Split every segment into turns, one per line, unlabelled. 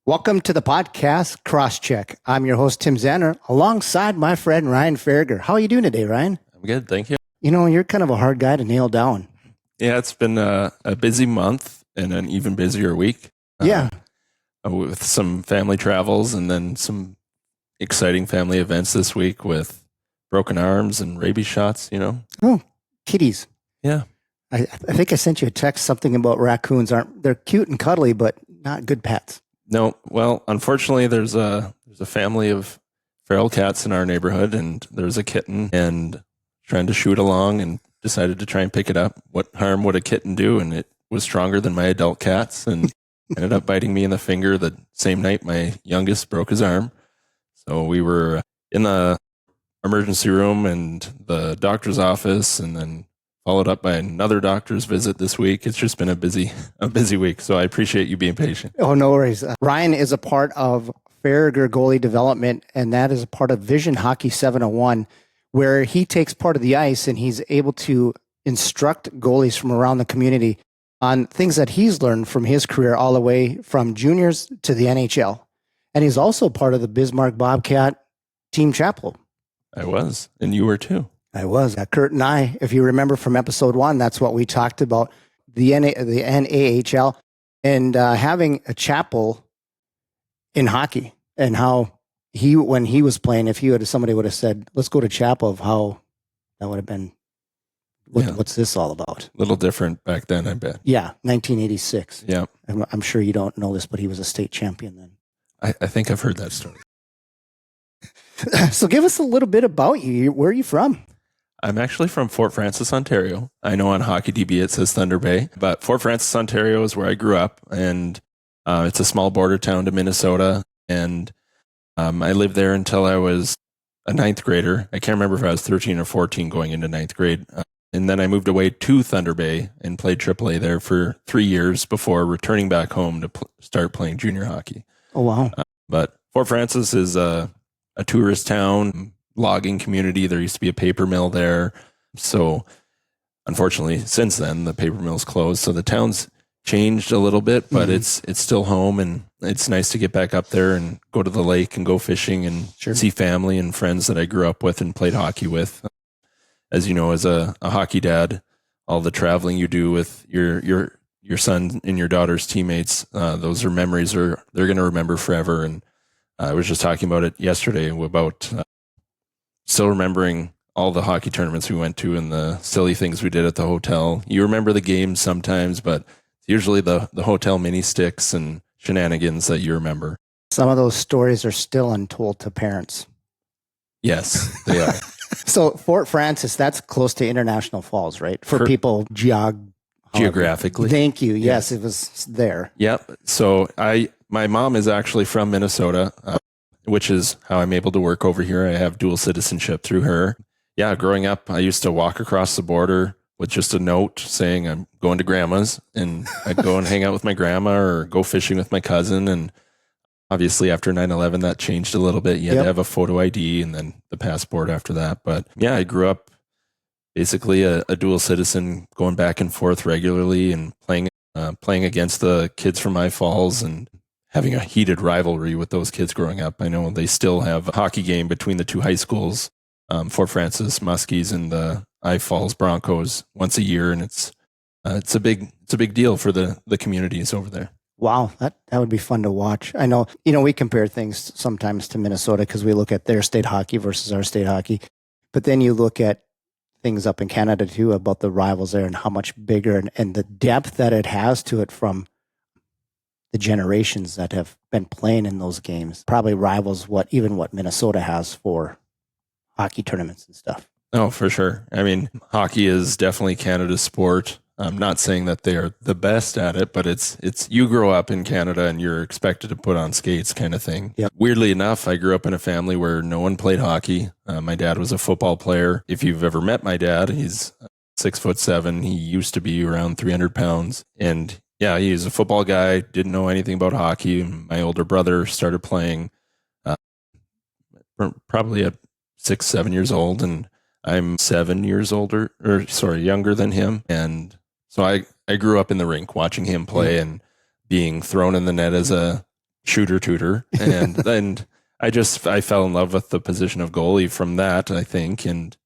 Welcome to the podcast, Crosscheck. I'm your host, Tim Zanner, alongside my friend, Ryan Faragher. How are you doing today, Ryan?
I'm good, thank you.
You know, you're kind of a hard guy to nail down.
Yeah, it's been a busy month and an even busier week.
Yeah.
With some family travels and then some exciting family events this week with broken arms and rabies shots, you know?
Oh, kitties.
Yeah.
I think I sent you a text, something about raccoons. They're cute and cuddly, but not good pets.
No, well, unfortunately, there's a family of feral cats in our neighborhood, and there's a kitten, and trying to shoot along, and decided to try and pick it up. What harm would a kitten do? And it was stronger than my adult cats, and ended up biting me in the finger the same night my youngest broke his arm. So we were in the emergency room and the doctor's office, and then followed up by another doctor's visit this week. It's just been a busy week. So I appreciate you being patient.
Oh, no worries. Ryan is a part of Faragher Goalie Development, and that is a part of Vision Hockey 701, where he takes part of the ice and he's able to instruct goalies from around the community on things that he's learned from his career all the way from juniors to the NHL. And he's also part of the Bismarck Bobcat team chapel.
I was, and you were too.
I was. Kurt and I, if you remember from episode 1, that's what we talked about, the NAHL and having a chapel in hockey, and how when he was playing, if somebody would have said, let's go to chapel, of how that would have been, what's this all about?
A little different back then, I bet.
Yeah, 1986.
Yeah.
I'm sure you don't know this, but he was a state champion then.
I think I've heard that story.
So give us a little bit about you. Where are you from?
I'm actually from Fort Francis, Ontario. I know on HockeyDB it says Thunder Bay, but Fort Francis, Ontario is where I grew up, and it's a small border town to Minnesota. And I lived there until I was a ninth grader. I can't remember if I was 13 or 14 going into ninth grade. And then I moved away to Thunder Bay and played AAA there for 3 years before returning back home to start playing junior hockey.
Oh, wow.
But Fort Francis is a tourist town, logging community. There used to be a paper mill there. So unfortunately, since then, the paper mill's closed. So the town's changed a little bit, but it's still home, and it's nice to get back up there and go to the lake and go fishing and see family and friends that I grew up with and played hockey with. As you know, as a hockey dad, all the traveling you do with your son and your daughter's teammates, those are memories they're going to remember forever. And I was just talking about it yesterday about still remembering all the hockey tournaments we went to and the silly things we did at the hotel. You remember the games sometimes, but usually the hotel mini sticks and shenanigans that you remember.
Some of those stories are still untold to parents.
Yes, they are.
So Fort Francis, that's close to International Falls, right? For people
geographically.
Thank you. Yes, it was there.
Yep. So my mom is actually from Minnesota, which is how I'm able to work over here. I have dual citizenship through her. Yeah, growing up, I used to walk across the border with just a note saying I'm going to grandma's, and I'd go and hang out with my grandma or go fishing with my cousin. And obviously after 9/11, that changed a little bit. You had to have a photo ID and then the passport after that. But yeah, I grew up basically a dual citizen, going back and forth regularly and playing against the kids from my falls and having a heated rivalry with those kids growing up. I know they still have a hockey game between the two high schools, Fort Francis Muskies and the I Falls Broncos, once a year, and it's a big deal for the communities over there.
Wow, that would be fun to watch. I know, we compare things sometimes to Minnesota because we look at their state hockey versus our state hockey, but then you look at things up in Canada too about the rivals there and how much bigger and the depth that it has to it from the generations that have been playing in those games. Probably rivals what Minnesota has for hockey tournaments and stuff.
Oh, for sure. I mean, hockey is definitely Canada's sport. I'm not saying that they are the best at it, but it's you grow up in Canada and you're expected to put on skates kind of thing.
Yep.
Weirdly enough, I grew up in a family where no one played hockey. My dad was a football player. If you've ever met my dad, he's 6'7". He used to be around 300 pounds. And yeah, he's a football guy, didn't know anything about hockey. My older brother started playing probably at 6, 7 years old, and I'm 7 years younger than him. And so I grew up in the rink watching him play and being thrown in the net as a shooter tutor. And then I fell in love with the position of goalie from that, I think, and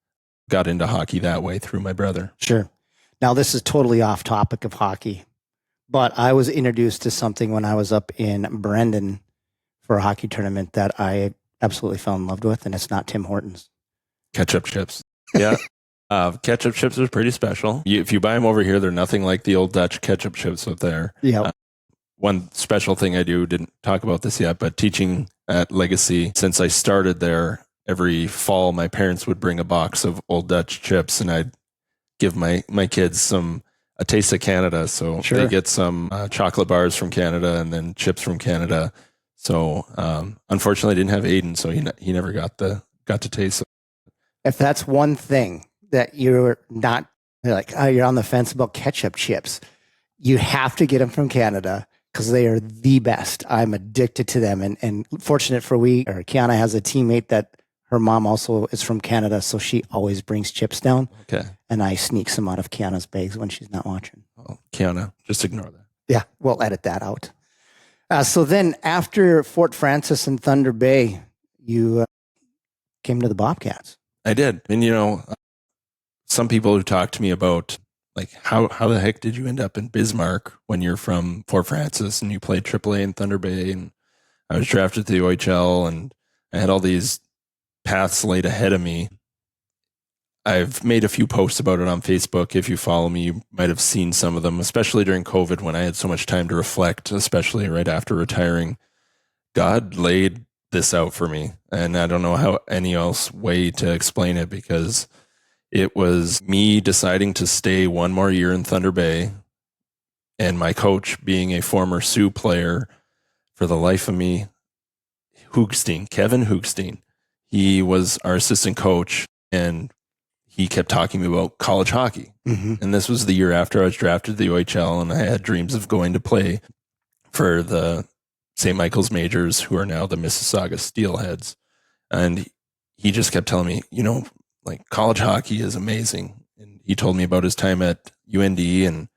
got into hockey that way through my brother.
Sure. Now, this is totally off topic of hockey, but I was introduced to something when I was up in Brendan for a hockey tournament that I absolutely fell in love with, and it's not Tim Hortons.
Ketchup chips. Yeah. Ketchup chips are pretty special. If you buy them over here, they're nothing like the old Dutch ketchup chips up there.
Yeah.
One special thing I do, didn't talk about this yet, but teaching at Legacy, since I started there, every fall, my parents would bring a box of old Dutch chips, and I'd give my kids a taste of Canada. So
Sure.
they get some chocolate bars from Canada and then chips from Canada. So unfortunately, I didn't have Aiden, so he never got to taste it.
If that's one thing that you're not like, oh, you're on the fence about ketchup chips, you have to get them from Canada because they are the best. I'm addicted to them. And fortunate for Kiana has a teammate that her mom also is from Canada, so she always brings chips down.
Okay.
And I sneak some out of Kiana's bags when she's not watching.
Well, Kiana, just ignore that.
Yeah, we'll edit that out. So then after Fort Francis and Thunder Bay, you came to the Bobcats.
I did. And, some people who talk to me about, like, how the heck did you end up in Bismarck when you're from Fort Francis and you played AAA in Thunder Bay? And I was drafted to the OHL, and I had all these paths laid ahead of me. I've made a few posts about it on Facebook. If you follow me, you might have seen some of them, especially during COVID when I had so much time to reflect, especially right after retiring. God laid this out for me, and I don't know how any else way to explain it, because it was me deciding to stay one more year in Thunder Bay, and my coach being a former Sioux player, for the life of me, Kevin Hoogstein. He was our assistant coach, and he kept talking to me about college hockey.
Mm-hmm.
And this was the year after I was drafted to the OHL, and I had dreams of going to play for the St. Michael's Majors, who are now the Mississauga Steelheads. And he just kept telling me, like, college hockey is amazing. And he told me about his time at UND. And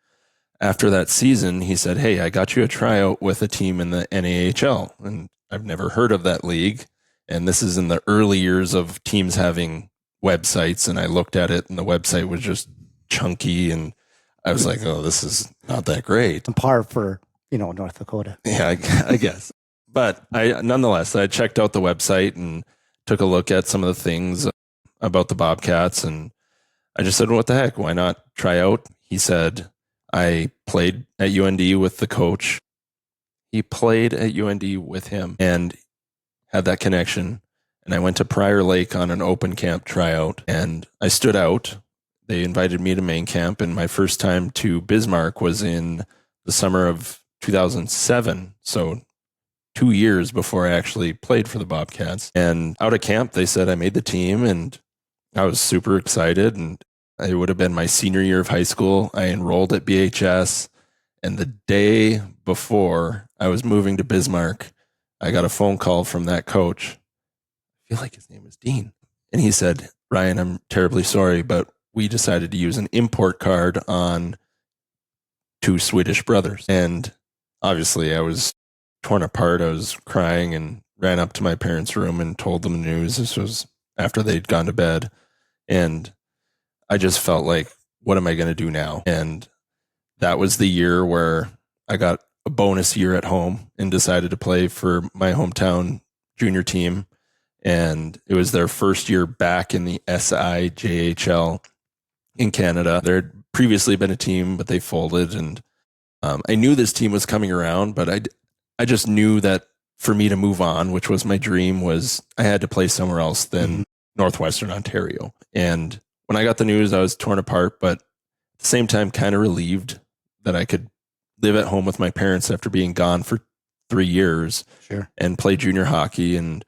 after that season, he said, hey, I got you a tryout with a team in the NAHL. And I've never heard of that league. And this is in the early years of teams having websites. And I looked at it, and the website was just chunky. And I was like, oh, this is not that great.
On par for, North Dakota.
Yeah, I guess. But nonetheless, I checked out the website and took a look at some of the things about the Bobcats. And I just said, what the heck? Why not try out? He said, I played at UND with the coach. He played at UND with him and had that connection. And I went to Prior Lake on an open camp tryout, and I stood out. They invited me to main camp, and my first time to Bismarck was in the summer of 2007. So 2 years before I actually played for the Bobcats. And out of camp, they said I made the team, and I was super excited. And it would have been my senior year of high school. I enrolled at BHS, and the day before I was moving to Bismarck, I got a phone call from that coach. I feel like his name was Dean. And he said, Ryan, I'm terribly sorry, but we decided to use an import card on 2 Swedish brothers. And obviously I was torn apart. I was crying and ran up to my parents' room and told them the news. This was after they'd gone to bed. And I just felt like, what am I going to do now? And that was the year where I got a bonus year at home and decided to play for my hometown junior team. And it was their first year back in the SIJHL in Canada. There had previously been a team, but they folded. And I knew this team was coming around, but I just knew that for me to move on, which was my dream, was I had to play somewhere else than Northwestern Ontario. And when I got the news, I was torn apart, but at the same time, kind of relieved that I could live at home with my parents after being gone for 3 years.
Sure.
And play junior hockey and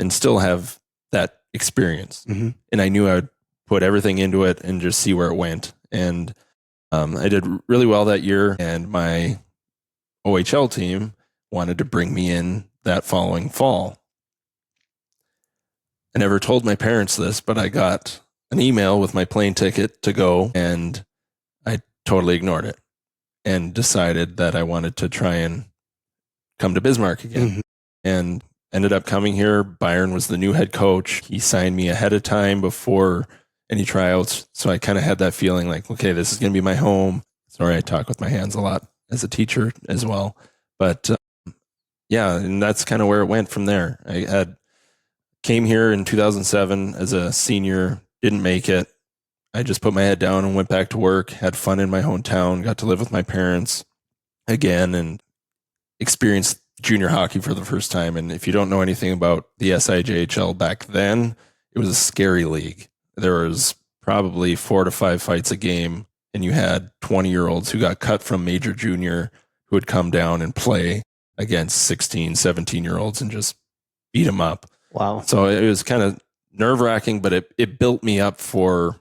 still have that experience.
Mm-hmm.
And I knew I would put everything into it and just see where it went. And I did really well that year. And my OHL team wanted to bring me in that following fall. I never told my parents this, but I got an email with my plane ticket to go, and I totally ignored it and decided that I wanted to try and come to Bismarck again.
Mhm.
And ended up coming here. Byron was the new head coach. He signed me ahead of time before any tryouts. So I kind of had that feeling like, okay, this is going to be my home. Sorry, I talk with my hands a lot as a teacher as well. But yeah, and that's kind of where it went from there. Came here in 2007 as a senior, didn't make it. I just put my head down and went back to work, had fun in my hometown, got to live with my parents again, and experienced junior hockey for the first time. And if you don't know anything about the SIJHL back then, it was a scary league. There was probably 4 to 5 fights a game, and you had 20-year-olds who got cut from major junior who would come down and play against 16, 17-year-olds and just beat them up.
Wow.
So it was kind of nerve-wracking, but it built me up for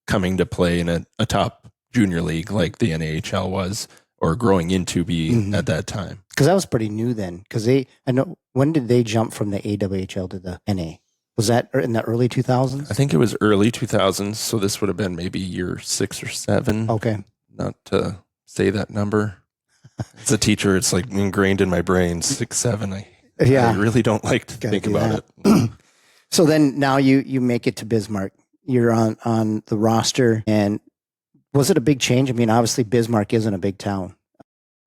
coming to play in a top junior league like the NAHL was, or growing into be at that time.
Because that was pretty new then. Because I know, when did they jump from the AWHL to the NA? Was that in the early 2000s?
I think it was early 2000s. So this would have been maybe year 6 or 7.
Okay.
Not to say that number. As a teacher, it's like ingrained in my brain, 6, 7. I really don't like to think about it.
So then now you make it to Bismarck. You're on the roster. And was it a big change? I mean, obviously Bismarck isn't a big town.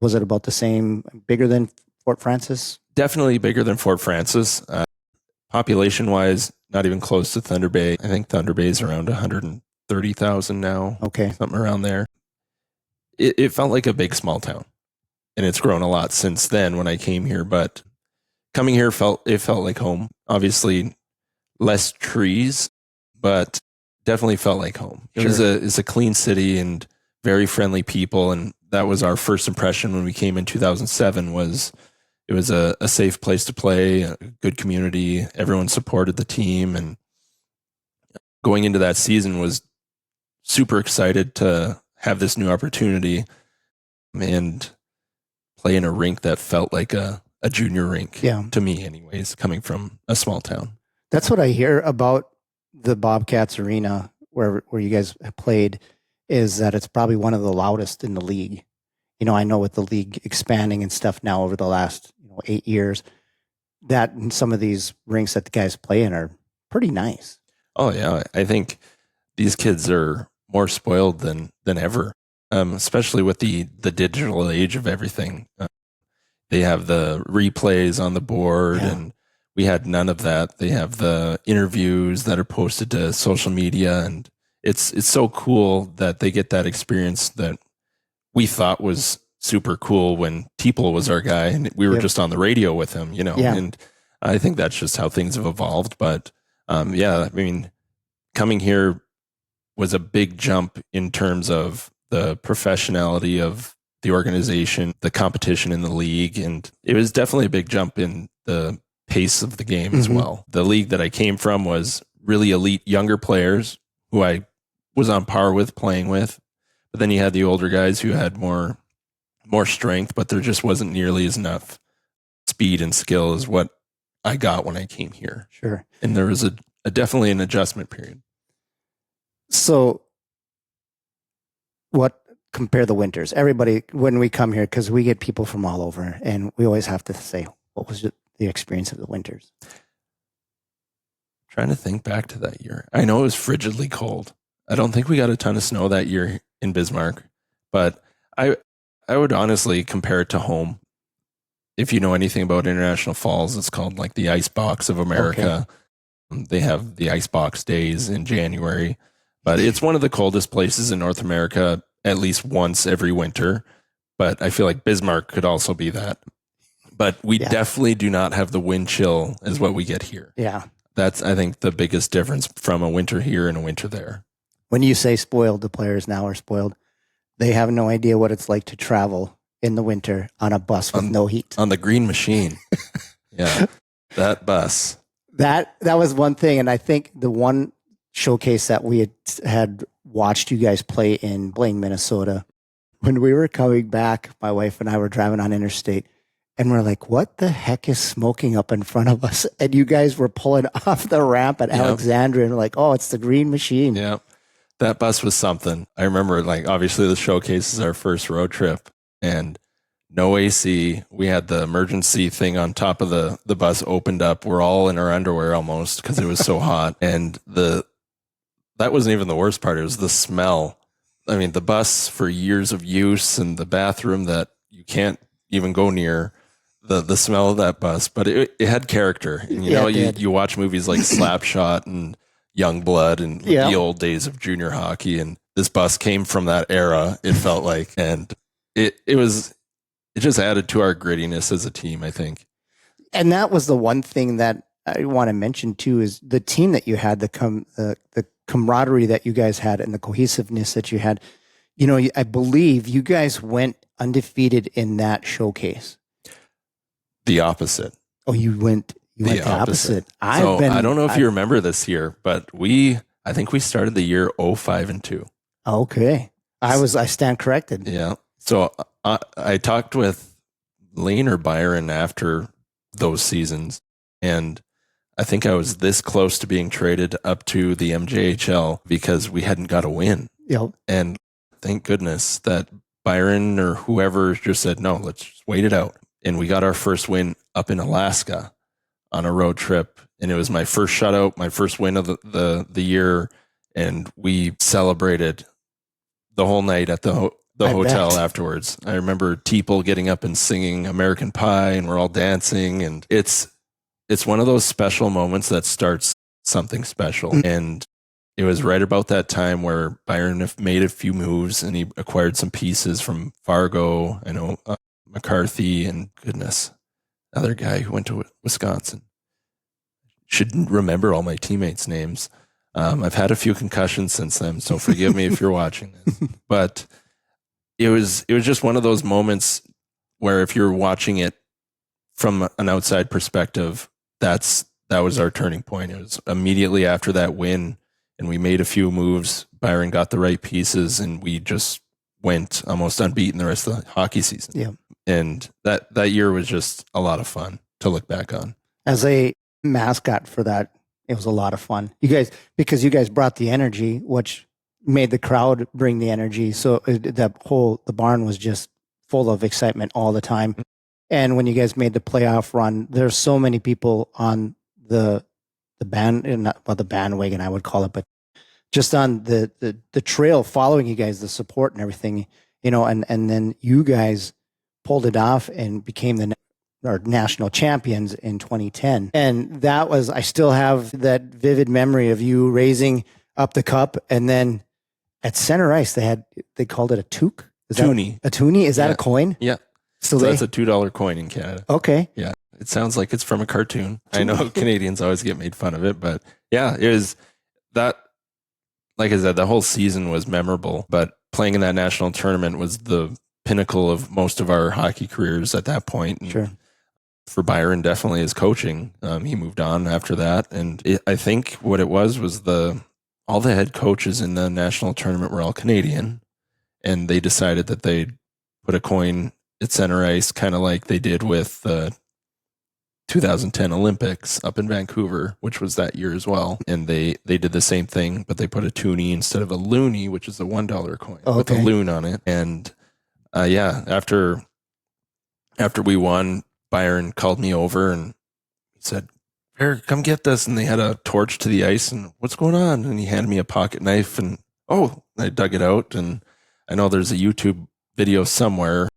Was it about the same, bigger than Fort Francis?
Definitely bigger than Fort Francis. Population-wise, not even close to Thunder Bay. I think Thunder Bay is around 130,000 now.
Okay.
Something around there. It felt like a big small town. And it's grown a lot since then when I came here. But coming here felt like home. Obviously, less trees, but definitely felt like home. It was a clean city and very friendly people. And that was our first impression when we came in 2007 was it was a safe place to play, a good community. Everyone supported the team. And going into that season was super excited to have this new opportunity and play in a rink that felt like a junior rink to me anyways, coming from a small town.
That's what I hear about the Bobcats arena where you guys played, is that it's probably one of the loudest in the league. You know, I know with the league expanding and stuff now over the last 8 years, that some of these rinks that the guys play in are pretty nice.
Oh yeah, I think these kids are more spoiled than ever, especially with the digital age of everything. They have the replays on the board, and we had none of that. They have the interviews that are posted to social media, and it's so cool that they get that experience that we thought was super cool when Teeple was our guy and we were just on the radio with him, and I think that's just how things have evolved. But I mean, coming here was a big jump in terms of the professionality of the organization, the competition in the league. And it was definitely a big jump in the pace of the game as well. The league that I came from was really elite younger players who I was on par with playing with. But then you had the older guys who had more strength, but there just wasn't nearly as enough speed and skill as what I got when I came here.
Sure.
And there was a definitely an adjustment period.
So compare the winters? Everybody, when we come here, because we get people from all over, and we always have to say, what was the experience of the winters?
Trying to think back to that year. I know it was frigidly cold. I don't think we got a ton of snow that year in Bismarck, but I would honestly compare it to home. If you know anything about International Falls, it's called like the Ice Box of America. Okay. They have the Ice Box days in January, but it's one of the coldest places in North America at least once every winter. But I feel like Bismarck could also be that. But we definitely do not have the wind chill as what we get here.
Yeah.
That's, I think, the biggest difference from a winter here and a winter there.
When you say spoiled, the players now are spoiled. They have no idea what it's like to travel in the winter on a bus with no heat.
On the Green Machine. Yeah. That bus.
That was one thing. And I think the one showcase that we had watched you guys play in Blaine, Minnesota, when we were coming back, my wife and I were driving on interstate, and we're like, what the heck is smoking up in front of us? And you guys were pulling off the ramp at Alexandria, and we're like, oh, it's the Green Machine.
Yeah. That bus was something. I remember, like, obviously the showcase is our first road trip, and no AC. We had the emergency thing on top of the bus opened up. We're all in our underwear almost because it was so hot. And that wasn't even the worst part. It was the smell. I mean, the bus for years of use and the bathroom that you can't even go near, the smell of that bus, but it had character. And you watch movies like Slapshot and Youngblood and the old days of junior hockey, and this bus came from that era, it felt like. And it just added to our grittiness as a team, I think.
And that was the one thing that I want to mention too, is the team that you had, the camaraderie that you guys had and the cohesiveness that you had. I believe you guys went undefeated in that showcase.
The opposite.
Oh, you went the opposite.
I don't know if you remember this year, but I think we started the year 0-5-2.
Okay. I stand corrected.
Yeah. So I talked with Lane or Byron after those seasons, and I think I was this close to being traded up to the MJHL because we hadn't got a win.
Yep.
And thank goodness that Byron or whoever just said, no, let's just wait it out. And we got our first win up in Alaska on a road trip. And it was my first shutout, my first win of the year. And we celebrated the whole night at the hotel afterwards. I remember Teeple getting up and singing American Pie, and we're all dancing. And it's one of those special moments that starts something special. And it was right about that time where Byron made a few moves and he acquired some pieces from Fargo, McCarthy, and goodness, another guy who went to Wisconsin. Shouldn't remember all my teammates' names. I've had a few concussions since then, so forgive me if you're watching this. But it was just one of those moments where if you're watching it from an outside perspective, that was our turning point. It was immediately after that win, and we made a few moves. Byron got the right pieces, and we just went almost unbeaten the rest of the hockey season.
Yeah.
And that year was just a lot of fun to look back on.
As a mascot for that, it was a lot of fun. Because you guys brought the energy, which made the crowd bring the energy. So the barn was just full of excitement all the time. And when you guys made the playoff run, there's so many people on the bandwagon, I would call it, but just on the trail following you guys, the support and everything, and then you guys pulled it off and became our national champions in 2010. And that was, I still have that vivid memory of you raising up the cup, and then at center ice, they called it a toque.
Toonie.
A toonie? Is that a coin?
Yeah. So that's a $2 coin in Canada.
Okay.
Yeah. It sounds like it's from a cartoon. I know Canadians always get made fun of it, but yeah, it was that, like I said, the whole season was memorable, but playing in that national tournament was the pinnacle of most of our hockey careers at that point. And
sure.
For Byron, definitely his coaching. He moved on after that. And I think what it was all the head coaches in the national tournament were all Canadian, and they decided that they'd put a coin at center ice, kind of like they did with the 2010 Olympics up in Vancouver, which was that year as well. And they did the same thing, but they put a toonie instead of a loonie, which is a $1 coin with a loon on it. And after we won, Byron called me over and he said, "Here, come get this." And they had a torch to the ice, and what's going on? And he handed me a pocket knife, and I dug it out, and I know there's a YouTube video somewhere,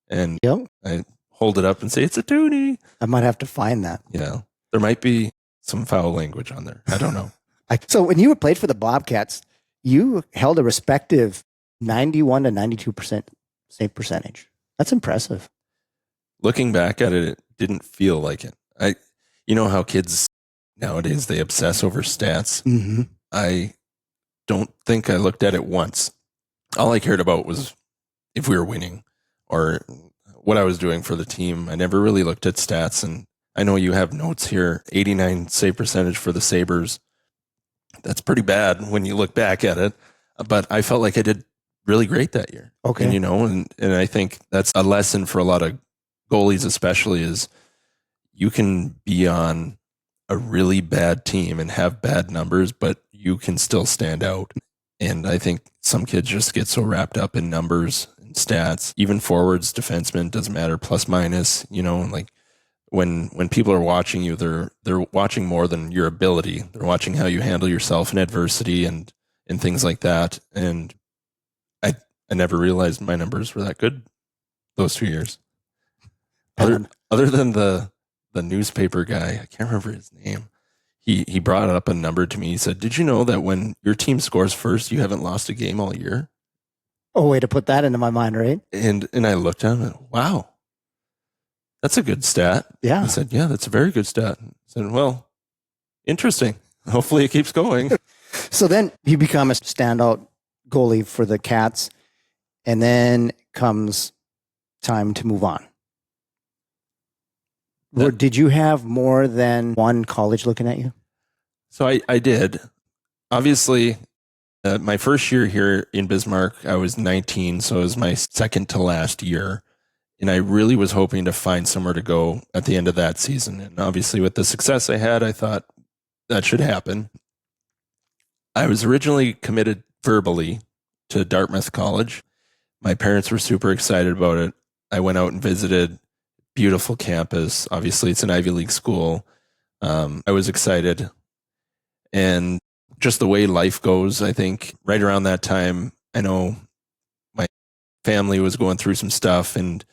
and I hold it up and say, "It's a toonie."
I might have to find that.
Yeah. There might be some foul language on there. I don't know.
So when you played for the Bobcats, you held a respective 91 to 92% save percentage. That's impressive.
Looking back at it, it didn't feel like it. You know how kids nowadays, they obsess over stats.
Mm-hmm.
I don't think I looked at it once. All I cared about was if we were winning or what I was doing for the team. I never really looked at stats. And I know you have notes here, 89 save percentage for the Sabres. That's pretty bad when you look back at it. But I felt like I did really great that year.
Okay.
And I think that's a lesson for a lot of goalies, especially, is you can be on a really bad team and have bad numbers, but you can still stand out. And I think some kids just get so wrapped up in numbers stats, even forwards, defensemen, doesn't matter, plus minus, like when people are watching you, they're watching more than your ability. They're watching how you handle yourself in adversity and things like that. And I never realized my numbers were that good those 2 years. Other than the newspaper guy, I can't remember his name. He brought up a number to me. He said, "Did you know that when your team scores first, you haven't lost a game all year?"
Oh, way to put that into my mind, right?
And I looked at him and, wow, that's a good stat.
Yeah.
I said, yeah, that's a very good stat. I said, well, interesting. Hopefully it keeps going.
So then you become a standout goalie for the Cats, and then comes time to move on. Did you have more than one college looking at you?
So I did. Obviously, my first year here in Bismarck, I was 19, so it was my second to last year. And I really was hoping to find somewhere to go at the end of that season. And obviously, with the success I had, I thought that should happen. I was originally committed verbally to Dartmouth College. My parents were super excited about it. I went out and visited. Beautiful campus. Obviously, it's an Ivy League school. I was excited. And just the way life goes, I think right around that time, I know my family was going through some stuff and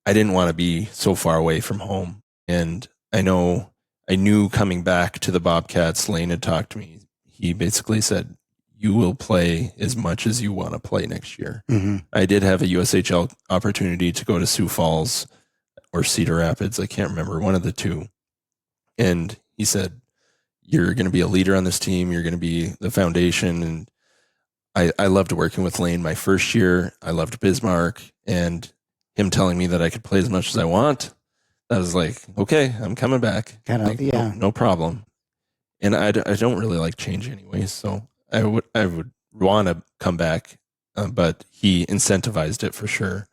I didn't want to be so far away from home. And I knew coming back to the Bobcats, Lane had talked to me. He basically said, you will play as much as you want to play next year. Mm-hmm. I did have a USHL opportunity to go to Sioux Falls or Cedar Rapids. I can't remember, one of the two. And he said, you're going to be a leader on this team. You're going to be the foundation. And I loved working with Lane my first year. I loved Bismarck, and him telling me that I could play as much as I want. I was like, okay, I'm coming back.
Yeah.
No problem. And I don't really like change anyway. So I would want to come back, but he incentivized it for sure.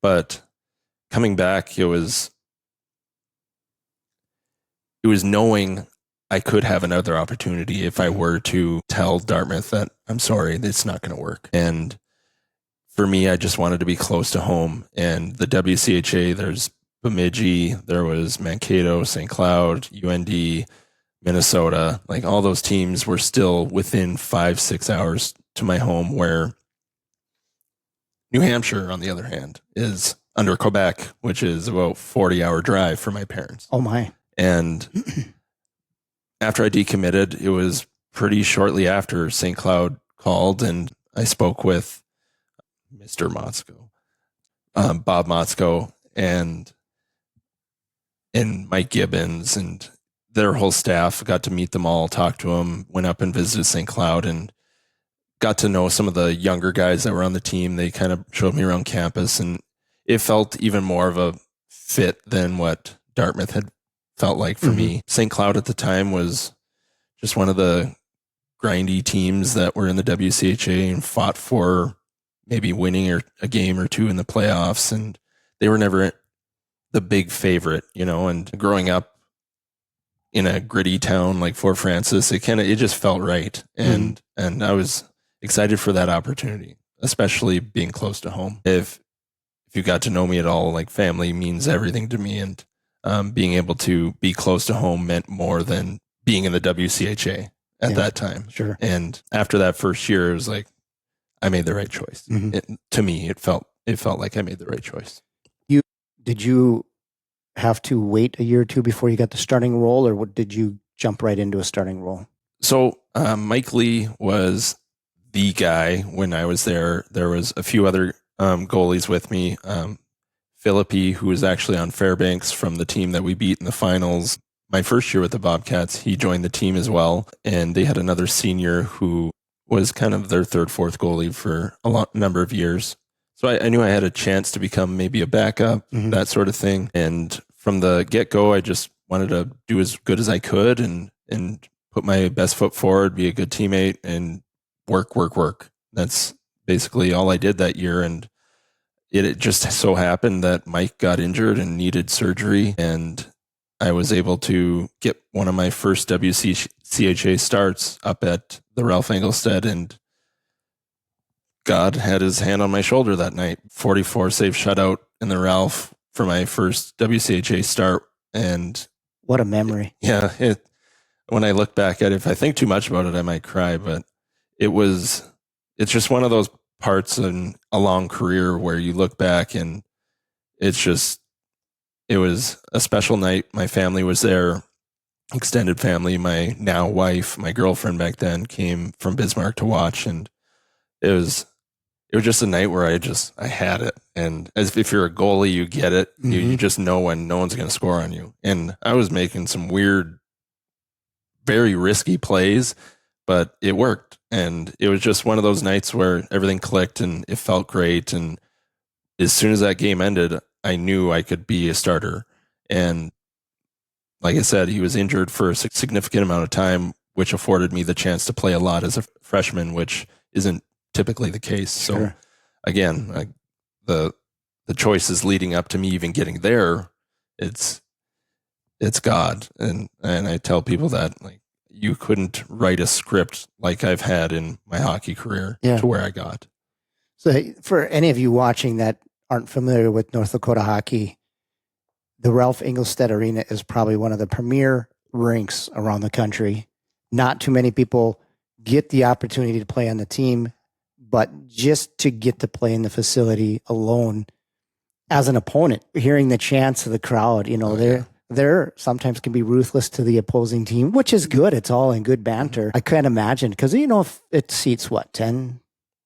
But coming back, it was knowing I could have another opportunity if I were to tell Dartmouth that I'm sorry, it's not going to work. And for me, I just wanted to be close to home. And the WCHA, there's Bemidji, there was Mankato, St. Cloud, UND, Minnesota, like all those teams were still within 5-6 hours to my home, where New Hampshire, on the other hand, is under Quebec, which is about 40-hour drive for my parents.
Oh my.
And after I decommitted, it was pretty shortly after St. Cloud called, and I spoke with Mr. Motzko, Bob Motzko, and Mike Gibbons, and their whole staff. Got to meet them all, talk to them, went up and visited St. Cloud, and got to know some of the younger guys that were on the team. They kind of showed me around campus, and it felt even more of a fit than what Dartmouth had felt like for me. St. Cloud at the time was just one of the grindy teams that were in the WCHA and fought for maybe winning a game or two in the playoffs. And they were never the big favorite, and growing up in a gritty town like Fort Francis, it just felt right. And I was excited for that opportunity, especially being close to home. If you got to know me at all, like, family means everything to me. And being able to be close to home meant more than being in the WCHA at that time.
Sure.
And after that first year, it was like, I made the right choice. To me, it felt like I made the right choice.
Did you have to wait a year or two before you got the starting role, or did you jump right into a starting role?
So Mike Lee was the guy when I was there. There was a few other goalies with me. Philippi, who was actually on Fairbanks from the team that we beat in the finals. My first year with the Bobcats, he joined the team as well. And they had another senior who was kind of their third, fourth goalie for a number of years. So I knew I had a chance to become maybe a backup, that sort of thing. And from the get-go, I just wanted to do as good as I could and put my best foot forward, be a good teammate, and work. That's basically all I did that year. And it just so happened that Mike got injured and needed surgery, and I was able to get one of my first WCHA starts up at the Ralph Engelstad and God had his hand on my shoulder that night. 44 save shutout in the Ralph for my first WCHA start. And
what a memory.
When I look back at it, if I think too much about it, I might cry, but it's just one of those parts in a long career where you look back and it was a special night. My family was there, extended family. My now wife, my girlfriend back then, came from Bismarck to watch, and it was just a night where I had it. And as if you're a goalie, you get it. Mm-hmm. You just know when no one's going to score on you. And I was making some weird, very risky plays, but it worked. And it was just one of those nights where everything clicked and it felt great. And as soon as that game ended, I knew I could be a starter. And like I said, he was injured for a significant amount of time, which afforded me the chance to play a lot as a freshman, which isn't typically the case. Sure. So again, the choices leading up to me even getting there, it's God. And I tell people that, like, you couldn't write a script like I've had in my hockey career to where I got.
So for any of you watching that aren't familiar with North Dakota hockey, the Ralph Engelstad Arena is probably one of the premier rinks around the country. Not too many people get the opportunity to play on the team, but just to get to play in the facility alone as an opponent, hearing the chants of the crowd, they're sometimes can be ruthless to the opposing team, which is good. It's all in good banter. I can't imagine because, if it seats 10,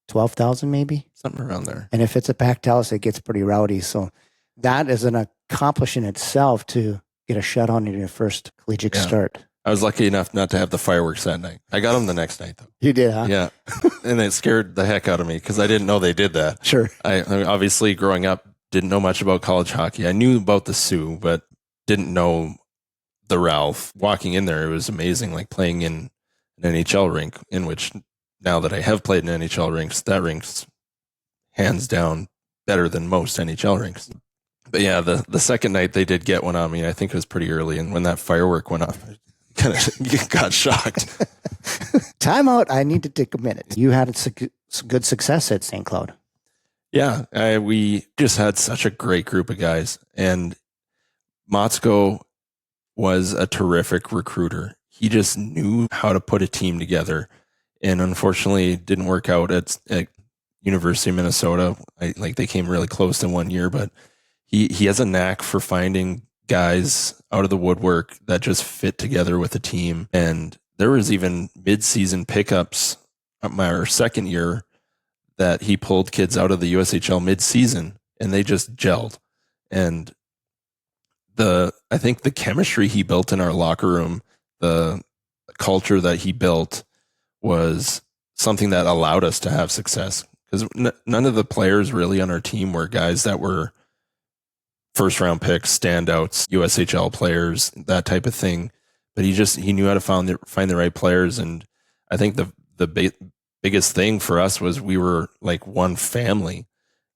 12,000 maybe?
Something around there.
And if it's a packed house, it gets pretty rowdy. So that is an accomplishment in itself to get a shutout in your first collegiate start.
I was lucky enough not to have the fireworks that night. I got them the next night, though.
You did, huh?
Yeah. And it scared the heck out of me because I didn't know they did that.
Sure.
I obviously, growing up, didn't know much about college hockey. I knew about the Sioux, but didn't know the Ralph. Walking in there, it was amazing, like playing in an NHL rink, in which now that I have played in NHL rinks, that rink's hands down better than most NHL rinks. But yeah, the second night they did get one on me. I think it was pretty early. And when that firework went off, I kind of got shocked.
Time out. I need to take a minute. You had good success at St. Cloud.
Yeah, we just had such a great group of guys. And Motzko was a terrific recruiter. He just knew how to put a team together. And unfortunately, it didn't work out at University of Minnesota. They came really close in 1 year, but he has a knack for finding guys out of the woodwork that just fit together with the team. And there was even mid-season pickups our second year that he pulled kids out of the USHL mid-season, and they just gelled. And I think the chemistry he built in our locker room, the culture that he built, was something that allowed us to have success. Because none of the players really on our team were guys that were first-round picks, standouts, USHL players, that type of thing. But he knew how to find the right players. And I think the biggest thing for us was we were like one family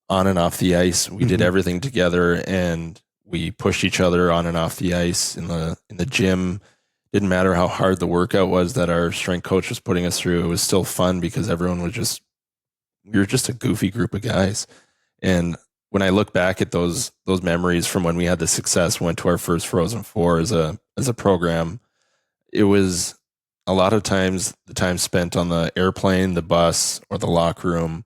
on and off the ice. We did everything together, and we pushed each other on and off the ice in the gym. Didn't matter how hard the workout was that our strength coach was putting us through. It was still fun because everyone was we were just a goofy group of guys. And when I look back at those memories from when we had the success, went to our first Frozen Four as a program, it was a lot of times the time spent on the airplane, the bus, or the locker room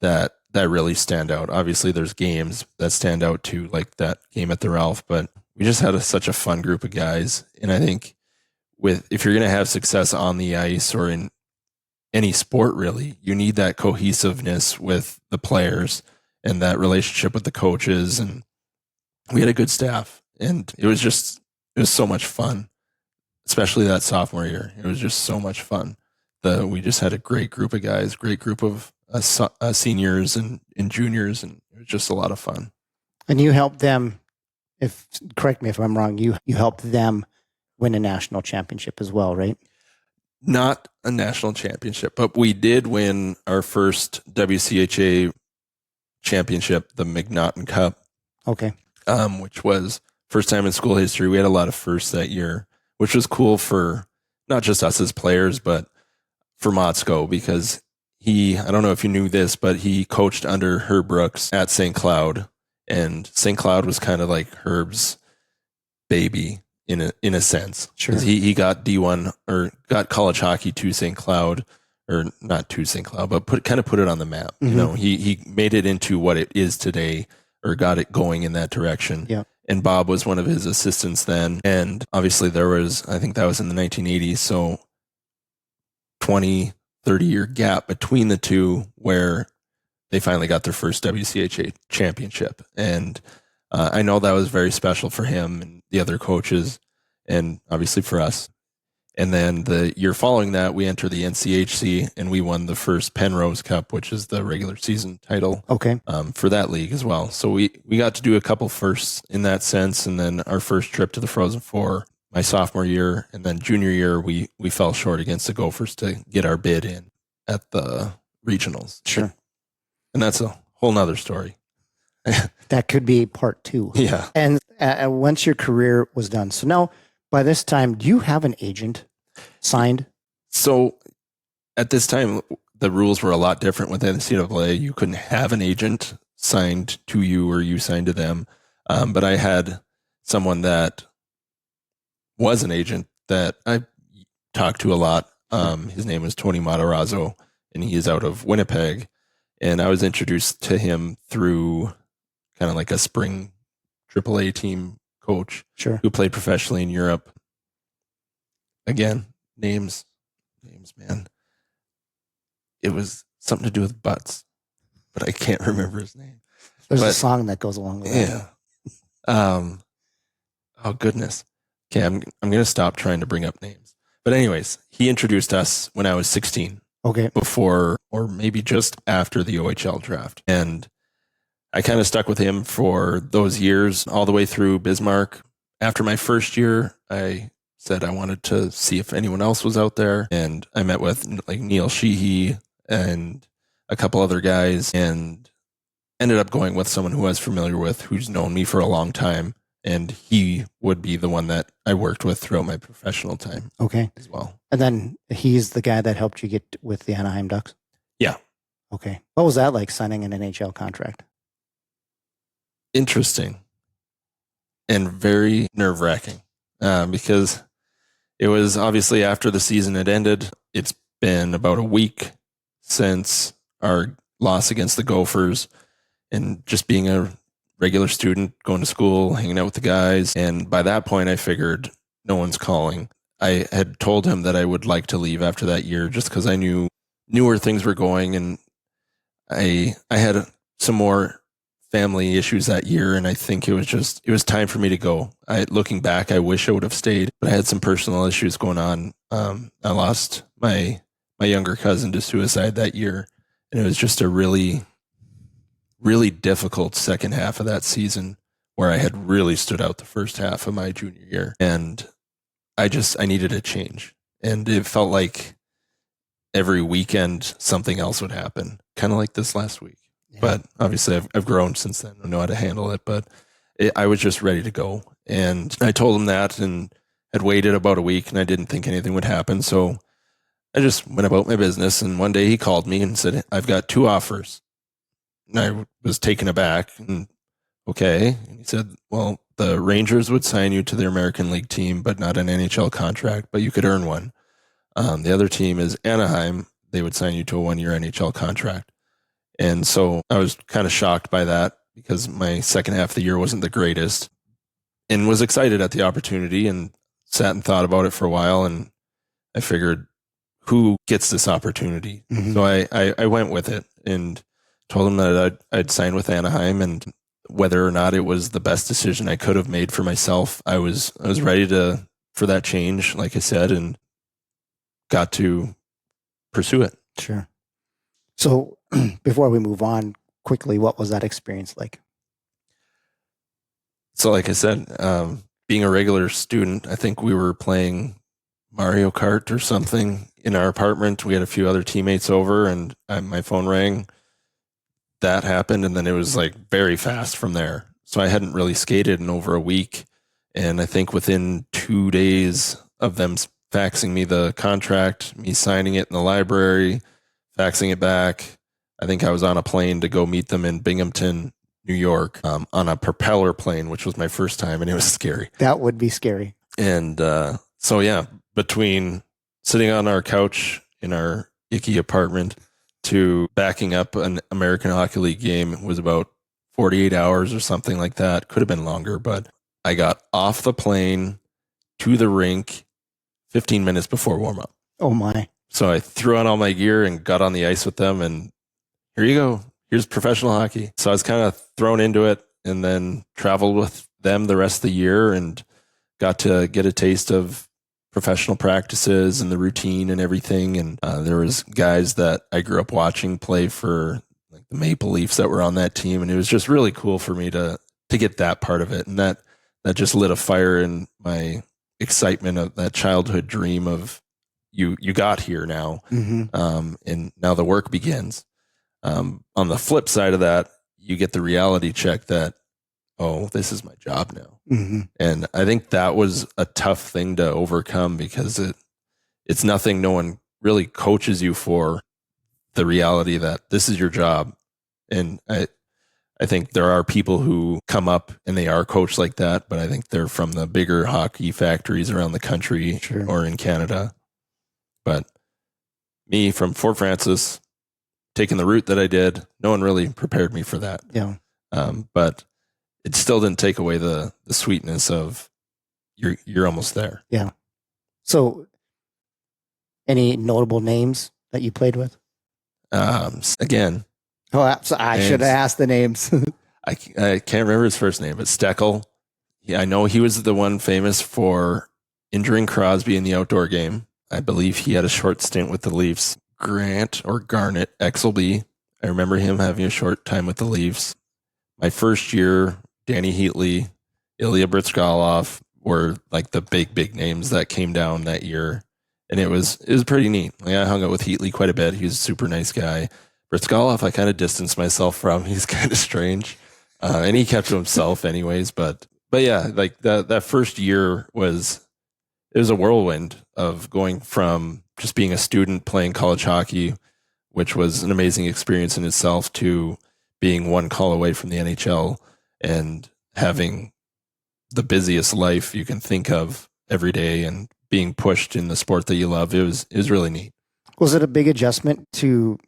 that really stand out. Obviously, there's games that stand out too, like that game at the Ralph, but we just had such a fun group of guys. And I think if you're going to have success on the ice or in any sport, really, you need that cohesiveness with the players and that relationship with the coaches. And we had a good staff, and it was so much fun, especially that sophomore year. It was just so much fun. We just had a great group of guys, great group of seniors and juniors, and it was just a lot of fun.
And you helped them, correct me if I'm wrong, you helped them win a national championship as well, right?
Not a national championship, but we did win our first WCHA championship, the McNaughton Cup.
Okay.
Which was first time in school history. We had a lot of firsts that year, which was cool for not just us as players, but for Motzko, because I don't know if you knew this, but he coached under Herb Brooks at St. Cloud, and St. Cloud was kind of like Herb's baby in a sense.
Sure.
He got D1 or got college hockey to St. Cloud, or not to St. Cloud, but put it on the map.
Mm-hmm.
You know, he made it into what it is today, or got it going in that direction.
Yeah.
And Bob was one of his assistants then. And obviously I think that was in the 1980s. So 20, 30-year gap between the two where they finally got their first WCHA championship. And I know that was very special for him and the other coaches, and obviously for us. And then the year following that, we entered the NCHC, and we won the first Penrose Cup, which is the regular season title.
Okay.
For that league as well. So we got to do a couple firsts in that sense. And then our first trip to the Frozen Four my sophomore year, and then junior year, we fell short against the Gophers to get our bid in at the regionals.
Sure.
And that's a whole nother story.
That could be part 2.
Yeah.
And once your career was done. So now, by this time, do you have an agent signed?
So at this time, the rules were a lot different with NCAA. You couldn't have an agent signed to you or you signed to them. But I had someone that was an agent that I talked to a lot. His name was Tony Matarazzo, and he is out of Winnipeg. And I was introduced to him through kind of like a spring AAA team coach,
Sure,
who played professionally in Europe. Again, names, man. It was something to do with butts, but I can't remember his name.
There's a song that goes along with that.
Yeah. Oh goodness. Okay, I'm going to stop trying to bring up names. But anyways, he introduced us when I was 16.
Okay.
Before, or maybe just after the OHL draft. And I kind of stuck with him for those years, all the way through Bismarck. After my first year, I said I wanted to see if anyone else was out there. And I met with like Neil Sheehy and a couple other guys, and ended up going with someone who I was familiar with, who's known me for a long time. And he would be the one that I worked with throughout my professional time.
Okay.
As well.
And then he's the guy that helped you get with the Anaheim Ducks?
Yeah.
Okay. What was that like, signing an NHL contract?
Interesting and very nerve-wracking because it was obviously after the season had ended. It's been about a week since our loss against the Gophers, and just being a regular student, going to school, hanging out with the guys. And by that point, I figured no one's calling. I had told him that I would like to leave after that year just because I knew where things were going. And I had some more family issues that year. And I think it was time for me to go. Looking back, I wish I would have stayed, but I had some personal issues going on. I lost my younger cousin to suicide that year. And it was just a really, really difficult second half of that season where I had really stood out the first half of my junior year. And I needed a change. And it felt like every weekend something else would happen, kind of like this last week. Yeah. But obviously I've grown since then. I know how to handle it, but I was just ready to go. And I told him that, and had waited about a week, and I didn't think anything would happen. So I just went about my business. And one day he called me and said, "I've got 2 offers." And I was taken aback, and okay. And he said, "Well, the Rangers would sign you to their American League team, but not an NHL contract, but you could earn one. The other team is Anaheim. They would sign you to a 1-year NHL contract." And so I was kind of shocked by that because my second half of the year wasn't the greatest, and was excited at the opportunity, and sat and thought about it for a while. And I figured, who gets this opportunity? Mm-hmm. So I went with it and told him that I'd sign with Anaheim, and whether or not it was the best decision I could have made for myself, I was ready for that change, like I said, and got to pursue it.
Sure. So before we move on quickly, what was that experience like?
So like I said, being a regular student, I think we were playing Mario Kart or something in our apartment. We had a few other teammates over, and my phone rang. That happened, and then it was like very fast from there. So I hadn't really skated in over a week, and I think within 2 days of them faxing me the contract, me signing it in the library, faxing it back. I think I was on a plane to go meet them in Binghamton, New York, on a propeller plane, which was my first time, and it was scary.
That would be scary.
And so, yeah, between sitting on our couch in our icky apartment to backing up an American Hockey League game was about 48 hours or something like that. Could have been longer, but I got off the plane to the rink 15 minutes before warm up.
Oh my.
So I threw on all my gear and got on the ice with them, and here you go. Here's professional hockey. So I was kind of thrown into it and then traveled with them the rest of the year and got to get a taste of professional practices and the routine and everything. And there was guys that I grew up watching play for like the Maple Leafs that were on that team. And it was just really cool for me to get that part of it. And that just lit a fire in my excitement of that childhood dream of you got here now.
Mm-hmm.
And now the work begins. On the flip side of that, you get the reality check that, oh, this is my job now.
Mm-hmm.
And I think that was a tough thing to overcome because it's nothing no one really coaches you for, the reality that this is your job. And I think there are people who come up and they are coached like that, but I think they're from the bigger hockey factories around the country
Sure.
or in Canada. But me from Fort Francis, taking the route that I did, no one really prepared me for that.
Yeah.
But it still didn't take away the sweetness of you're almost there.
Yeah. So any notable names that you played with?
Again,
I should have asked the names.
I can't remember his first name, but Steckel. Yeah, I know he was the one famous for injuring Crosby in the outdoor game. I believe he had a short stint with the Leafs. Grant or Garnet Exelby. I remember him having a short time with the Leafs. My first year, Danny Heatley, Ilya Bryzgalov were like the big names that came down that year. And it was pretty neat. Like, I hung out with Heatley quite a bit. He was a super nice guy. Bryzgalov, I kind of distanced myself from. He's kind of strange. And he kept to himself anyways. But yeah, like that first year was a whirlwind of going from just being a student playing college hockey, which was an amazing experience in itself, to being one call away from the NHL and having the busiest life you can think of every day and being pushed in the sport that you love. It was really neat.
Was it a big adjustment to,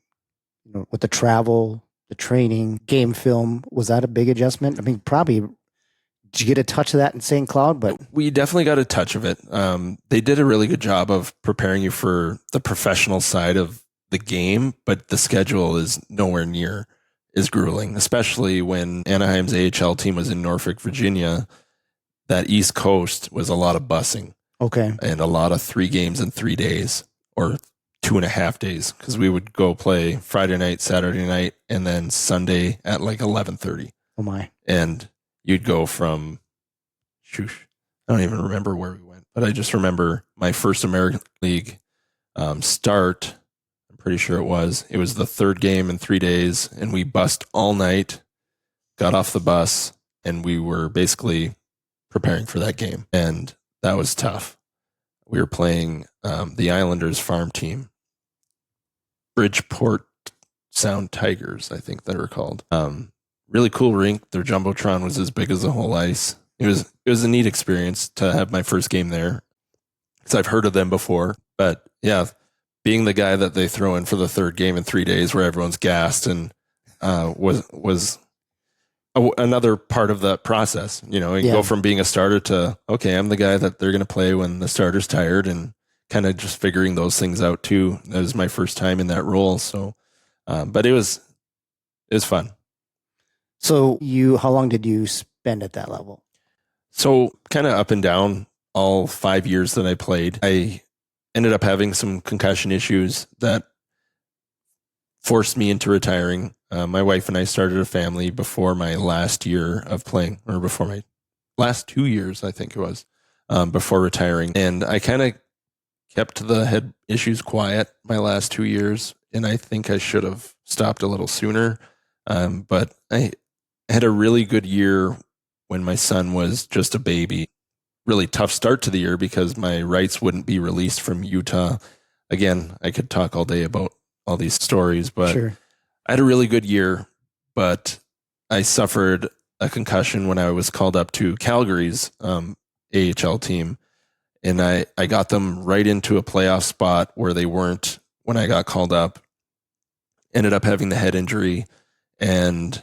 with the travel, the training, game film? Was that a big adjustment? I mean, probably. Did you get a touch of that in St. Cloud? But
we definitely got a touch of it. They did a really good job of preparing you for the professional side of the game, but the schedule is nowhere near as grueling, especially when Anaheim's AHL team was in Norfolk, Virginia. That East Coast was a lot of busing.
Okay.
And a lot of 3 games in 3 days or 2.5 days, because we would go play Friday night, Saturday night, and then Sunday at like 11:30.
Oh my.
And you'd go from, I don't even remember where we went, but I just remember my first American League start. I'm pretty sure it was the 3rd game in 3 days, and we bussed all night, got off the bus, and we were basically preparing for that game. And that was tough. We were playing the Islanders farm team, Bridgeport Sound Tigers, I think they were called. Really cool rink. Their Jumbotron was as big as the whole ice. It was a neat experience to have my first game there, because I've heard of them before. But yeah, being the guy that they throw in for the 3rd game in 3 days where everyone's gassed and was another part of that process. You go from being a starter to, okay, I'm the guy that they're going to play when the starter's tired, and kind of just figuring those things out too. That was my first time in that role. So, but it was fun.
So how long did you spend at that level?
So kind of up and down all 5 years that I played. I ended up having some concussion issues that forced me into retiring. My wife and I started a family before my last year of playing, or before my last 2 years, I think it was, before retiring. And I kind of kept the head issues quiet my last 2 years. And I think I should have stopped a little sooner. But I had a really good year when my son was just a baby. Really tough start to the year because my rights wouldn't be released from Utah. Again, I could talk all day about all these stories, but
Sure.
I had a really good year, but I suffered a concussion when I was called up to Calgary's AHL team. And I got them right into a playoff spot where they weren't when I got called up. Ended up having the head injury, and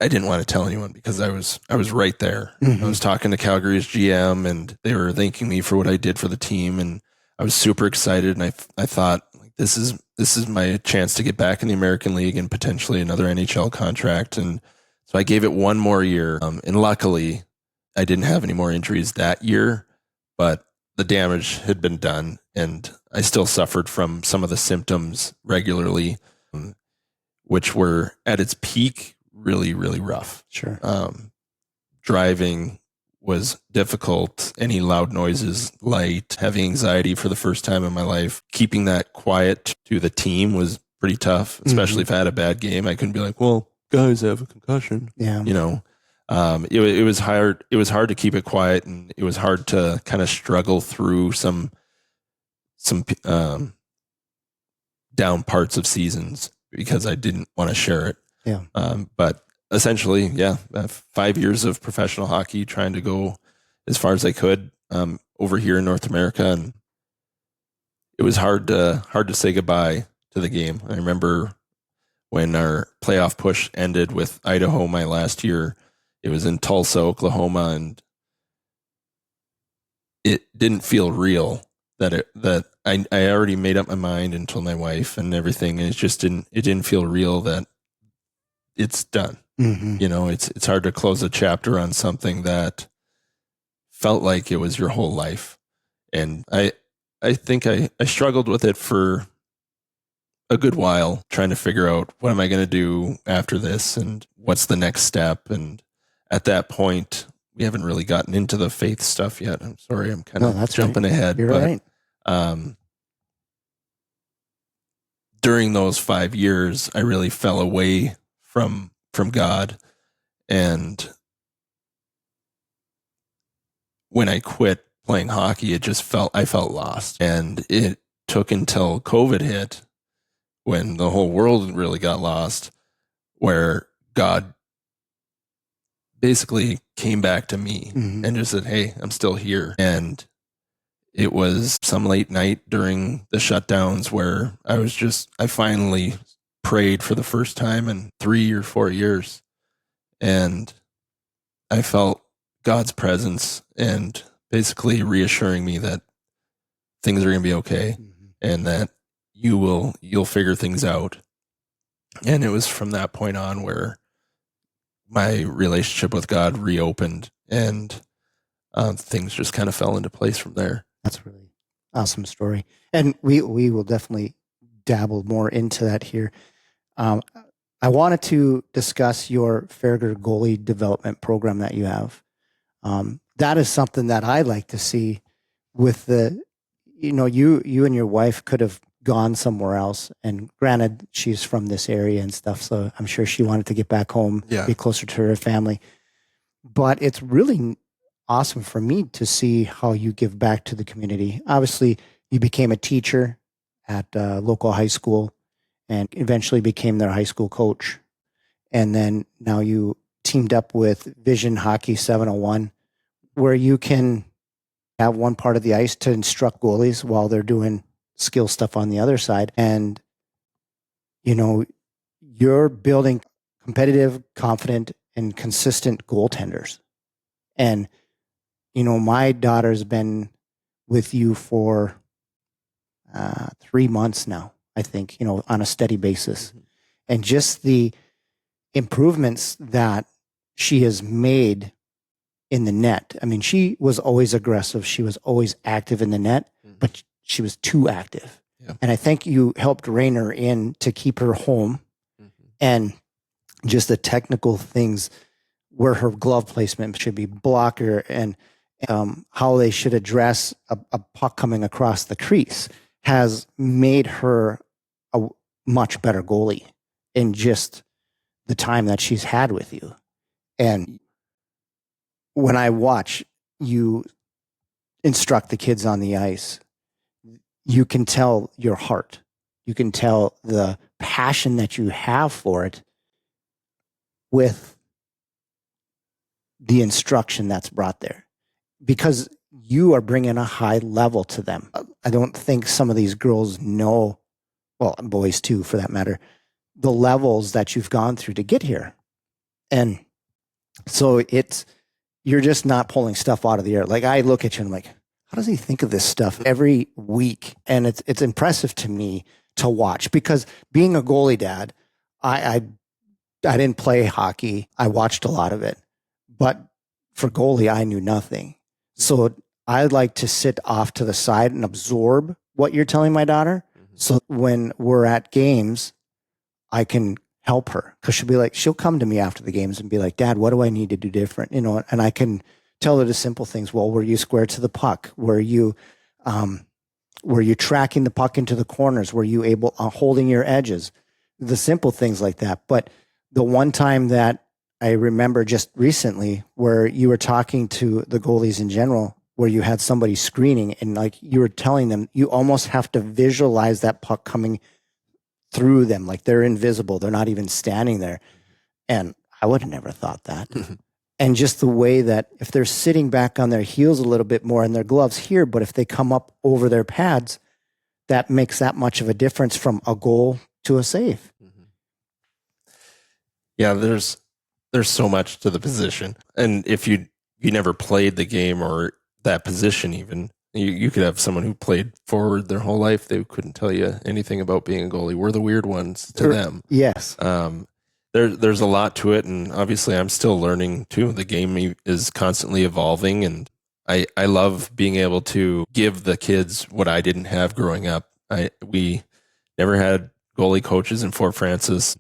I didn't want to tell anyone because I was right there.
Mm-hmm.
I was talking to Calgary's GM, and they were thanking me for what I did for the team, and I was super excited. And I thought, like, this is my chance to get back in the American League and potentially another NHL contract. And so I gave it one more year, and luckily, I didn't have any more injuries that year, but the damage had been done, and I still suffered from some of the symptoms regularly, which were at its peak really, really rough.
Sure.
Driving was difficult. Any loud noises, light, having anxiety for the first time in my life. Keeping that quiet to the team was pretty tough, especially if I had a bad game. I couldn't be like, well, guys, I have a concussion.
Yeah.
You know, it was hard. It was hard to keep it quiet, and it was hard to kind of struggle through some down parts of seasons because I didn't want to share it.
Yeah.
But essentially, 5 years of professional hockey, trying to go as far as I could over here in North America, and it was hard to say goodbye to the game. I remember when our playoff push ended with Idaho my last year. It was in Tulsa, Oklahoma, and it didn't feel real that I already made up my mind and told my wife and everything, and it didn't feel real that it's done.
Mm-hmm.
You know, it's hard to close a chapter on something that felt like it was your whole life. And I think I struggled with it for a good while, trying to figure out what am I going to do after this and what's the next step. And at that point, we haven't really gotten into the faith stuff yet. I'm sorry, I'm kind of jumping ahead.
You're right.
During those 5 years, I really fell away from God. And when I quit playing hockey, I felt lost. And it took until COVID hit, when the whole world really got lost, where God basically came back to me and just said, hey, I'm still here. And it was some late night during the shutdowns where I finally prayed for the first time in 3 or 4 years. And I felt God's presence and basically reassuring me that things are going to be okay and that you'll figure things out. And it was from that point on where my relationship with God reopened, and things just kind of fell into place from there.
That's a really awesome story. And we will definitely dabble more into that here. I wanted to discuss your Faragher Goalie Development program that you have. That is something that I like to see with you and your wife could have gone somewhere else. And granted, she's from this area and stuff, so I'm sure she wanted to get back home, be closer to her family. But it's really awesome for me to see how you give back to the community. Obviously, you became a teacher at a local high school and eventually became their high school coach. And then now you teamed up with Vision Hockey 701, where you can have one part of the ice to instruct goalies while they're doing skill stuff on the other side. And, you're building competitive, confident, and consistent goaltenders. And, my daughter's been with you for 3 months now, I think, on a steady basis. And just the improvements that she has made in the net. I mean, she was always aggressive. She was always active in the net, but she was too active. Yeah. And I think you helped rein her in to keep her home, and just the technical things where her glove placement should be, blocker, and how they should address a puck coming across the crease has made her a much better goalie in just the time that she's had with you. And when I watch you instruct the kids on the ice, you can tell your heart. You can tell the passion that you have for it with the instruction that's brought there, because you are bringing a high level to them. I don't think some of these girls know, well, boys too, for that matter, the levels that you've gone through to get here. And so you're just not pulling stuff out of the air. Like, I look at you and I'm like, how does he think of this stuff every week? And it's impressive to me to watch, because being a goalie dad, I didn't play hockey. I watched a lot of it, but for goalie, I knew nothing. So I like to sit off to the side and absorb what you're telling my daughter. So when we're at games, I can help her, because she'll come to me after the games and be like, Dad, what do I need to do different? And I can tell her the simple things. Well, were you square to the puck? Were you tracking the puck into the corners? Were you able holding your edges? The simple things like that. But the one time that I remember just recently, where you were talking to the goalies in general, where you had somebody screening, and like you were telling them, you almost have to visualize that puck coming through them. Like, they're invisible. They're not even standing there. And I would have never thought that. And just the way that if they're sitting back on their heels a little bit more and their gloves here, but if they come up over their pads, that makes that much of a difference from a goal to a save.
Yeah, there's so much to the position. And if you never played the game or that position even, you could have someone who played forward their whole life. They couldn't tell you anything about being a goalie. We're the weird ones to them.
Yes.
There's a lot to it, and obviously I'm still learning too. The game is constantly evolving, and I love being able to give the kids what I didn't have growing up. We never had goalie coaches in Fort Francis,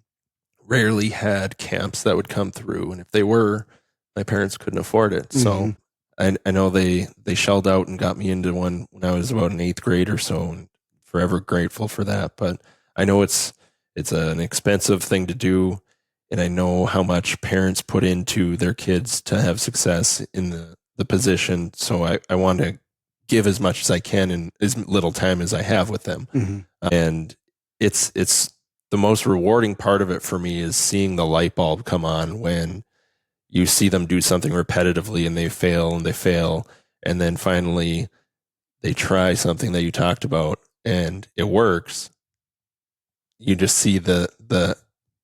rarely had camps that would come through, and if they were, my parents couldn't afford it. So I know they shelled out and got me into one when I was about in 8th grade or so, and forever grateful for that. But I know it's an expensive thing to do, and I know how much parents put into their kids to have success in the position. So I want to give as much as I can in as little time as I have with them. And it's the most rewarding part of it for me is seeing the light bulb come on when you see them do something repetitively and they fail, and then finally they try something that you talked about and it works. You just see the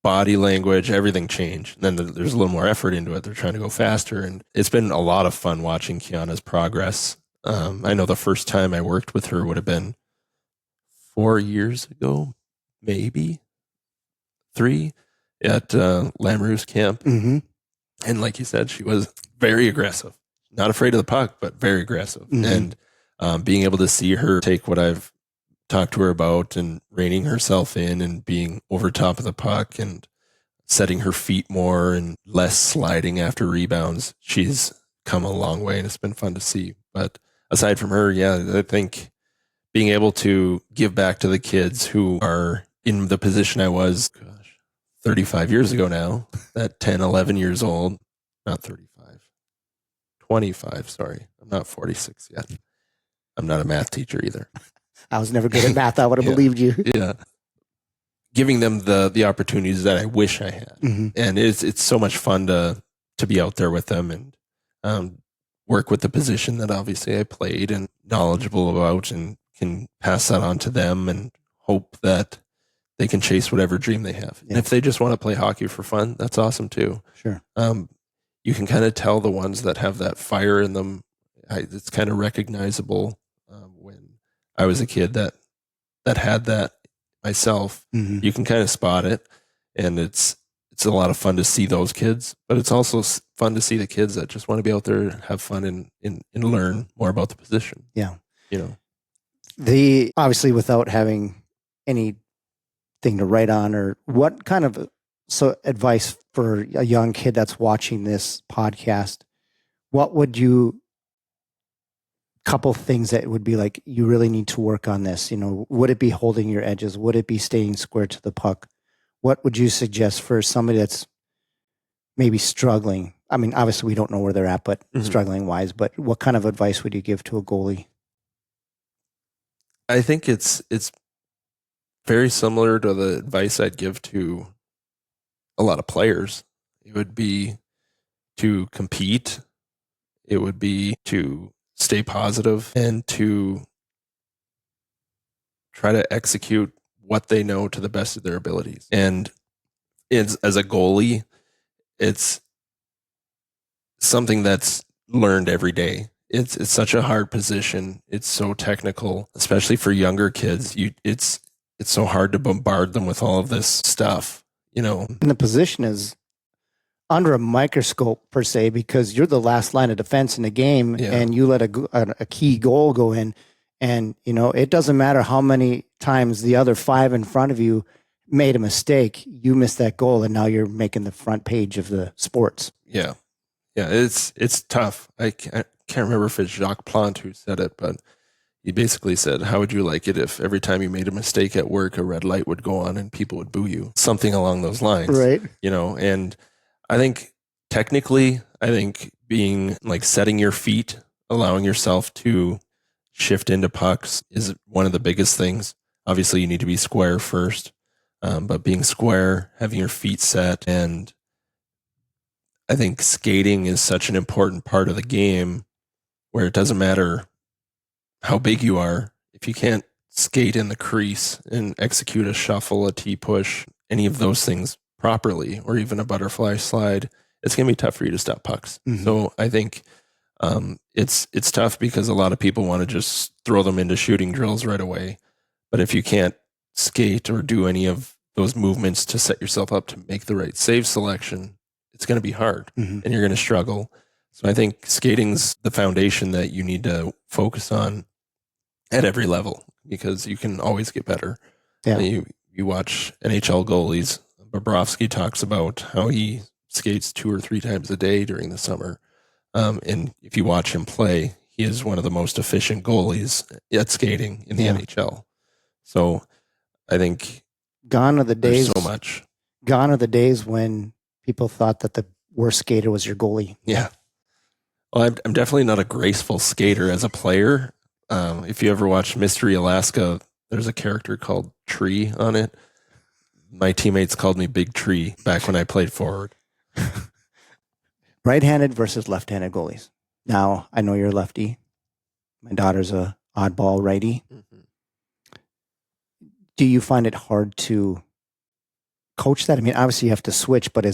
body language, everything change. And then there's a little more effort into it. They're trying to go faster, and it's been a lot of fun watching Kiana's progress. I know the first time I worked with her would have been 4 years ago, maybe 3, at Lamoureux's camp. And like you said, she was very aggressive, not afraid of the puck, but very aggressive. And being able to see her take what I've talked to her about and reining herself in and being over top of the puck and setting her feet more and less sliding after rebounds, she's come a long way, and it's been fun to see. But aside from her, yeah, I think being able to give back to the kids who are in the position I was, 35 years ago now, at 10, 11 years old, not 35, 25, sorry. I'm not 46 yet. I'm not a math teacher either.
I was never good at math. I would have believed you.
Yeah. Giving them the opportunities that I wish I had. And it's so much fun to be out there with them and work with the position that obviously I played and knowledgeable about, and can pass that on to them and hope that they can chase whatever dream they have. And if they just want to play hockey for fun, that's awesome too.
Sure.
You can kind of tell the ones that have that fire in them. It's kind of recognizable when I was a kid that had that myself. You can kind of spot it, and it's a lot of fun to see those kids, but it's also fun to see the kids that just want to be out there, have fun, and learn more about the position.
Yeah.
You know,
obviously without having anything to write on, or what kind of advice for a young kid that's watching this podcast, what would you, couple things that would be like, you really need to work on this? You know, would it be holding your edges? Would it be staying square to the puck? What would you suggest for somebody that's maybe struggling? I mean, obviously we don't know where they're at, but struggling wise, but what kind of advice would you give to a goalie?
I think it's very similar to the advice I'd give to a lot of players. It would be to compete. It would be to stay positive and to try to execute what they know to the best of their abilities. And as a goalie, it's something that's learned every day. It's such a hard position. It's so technical, especially for younger kids. It's so hard to bombard them with all of this stuff, you know.
And the position is under a microscope per se, because you're the last line of defense in the game, and you let a key goal go in, and you know it doesn't matter how many times the other five in front of you made a mistake. You missed that goal, and now you're making the front page of the sports.
Yeah, it's tough. I can't remember if it's Jacques Plante who said it, but he basically said, "How would you like it if every time you made a mistake at work, a red light would go on and people would boo you?" Something along those lines,
right?
You know, and I think technically, being like setting your feet, allowing yourself to shift into pucks is one of the biggest things. Obviously, you need to be square first, but being square, having your feet set, and I think skating is such an important part of the game where it doesn't matter how big you are. If you can't skate in the crease and execute a shuffle, a T-push, any of those things properly, or even a butterfly slide, it's going to be tough for you to stop pucks. Mm-hmm. So I think it's tough because a lot of people want to just throw them into shooting drills right away. But if you can't skate or do any of those movements to set yourself up to make the right save selection, it's going to be hard, and you're going to struggle. So I think skating's the foundation that you need to focus on at every level, because you can always get better. Yeah. You watch NHL goalies. Bobrovsky talks about how he skates 2 or 3 times a day during the summer. And if you watch him play, he is one of the most efficient goalies at skating in the NHL. So I think
gone are the days
so much.
Gone are the days when people thought that the worst skater was your goalie.
Yeah. Well, I'm definitely not a graceful skater as a player. If you ever watch Mystery Alaska, there's a character called Tree on it. My teammates called me Big Tree back when I played forward.
Right-handed versus left-handed goalies. Now, I know you're a lefty. My daughter's a oddball righty. Mm-hmm. Do you find it hard to coach that? I mean, obviously you have to switch, but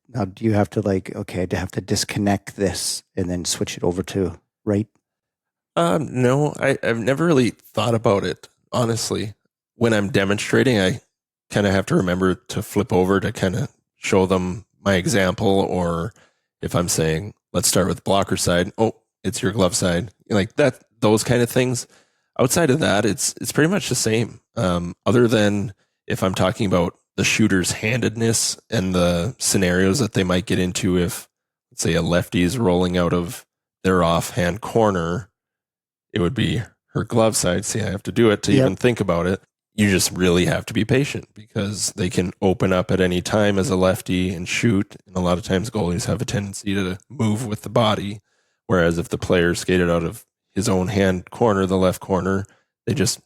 now do you have to to have to disconnect this and then switch it over to right?
No, I've never really thought about it, honestly. When I'm demonstrating, I kind of have to remember to flip over to kind of show them my example, or if I'm saying, let's start with blocker side, oh, it's your glove side, like that, those kind of things. Outside of that, it's pretty much the same. Other than if I'm talking about the shooter's handedness and the scenarios that they might get into if, let's say, a lefty is rolling out of their offhand corner, it would be her glove side. See, I have to do it to even think about it. You just really have to be patient because they can open up at any time as a lefty and shoot. And a lot of times goalies have a tendency to move with the body. Whereas if the player skated out of his own hand corner, the left corner, they just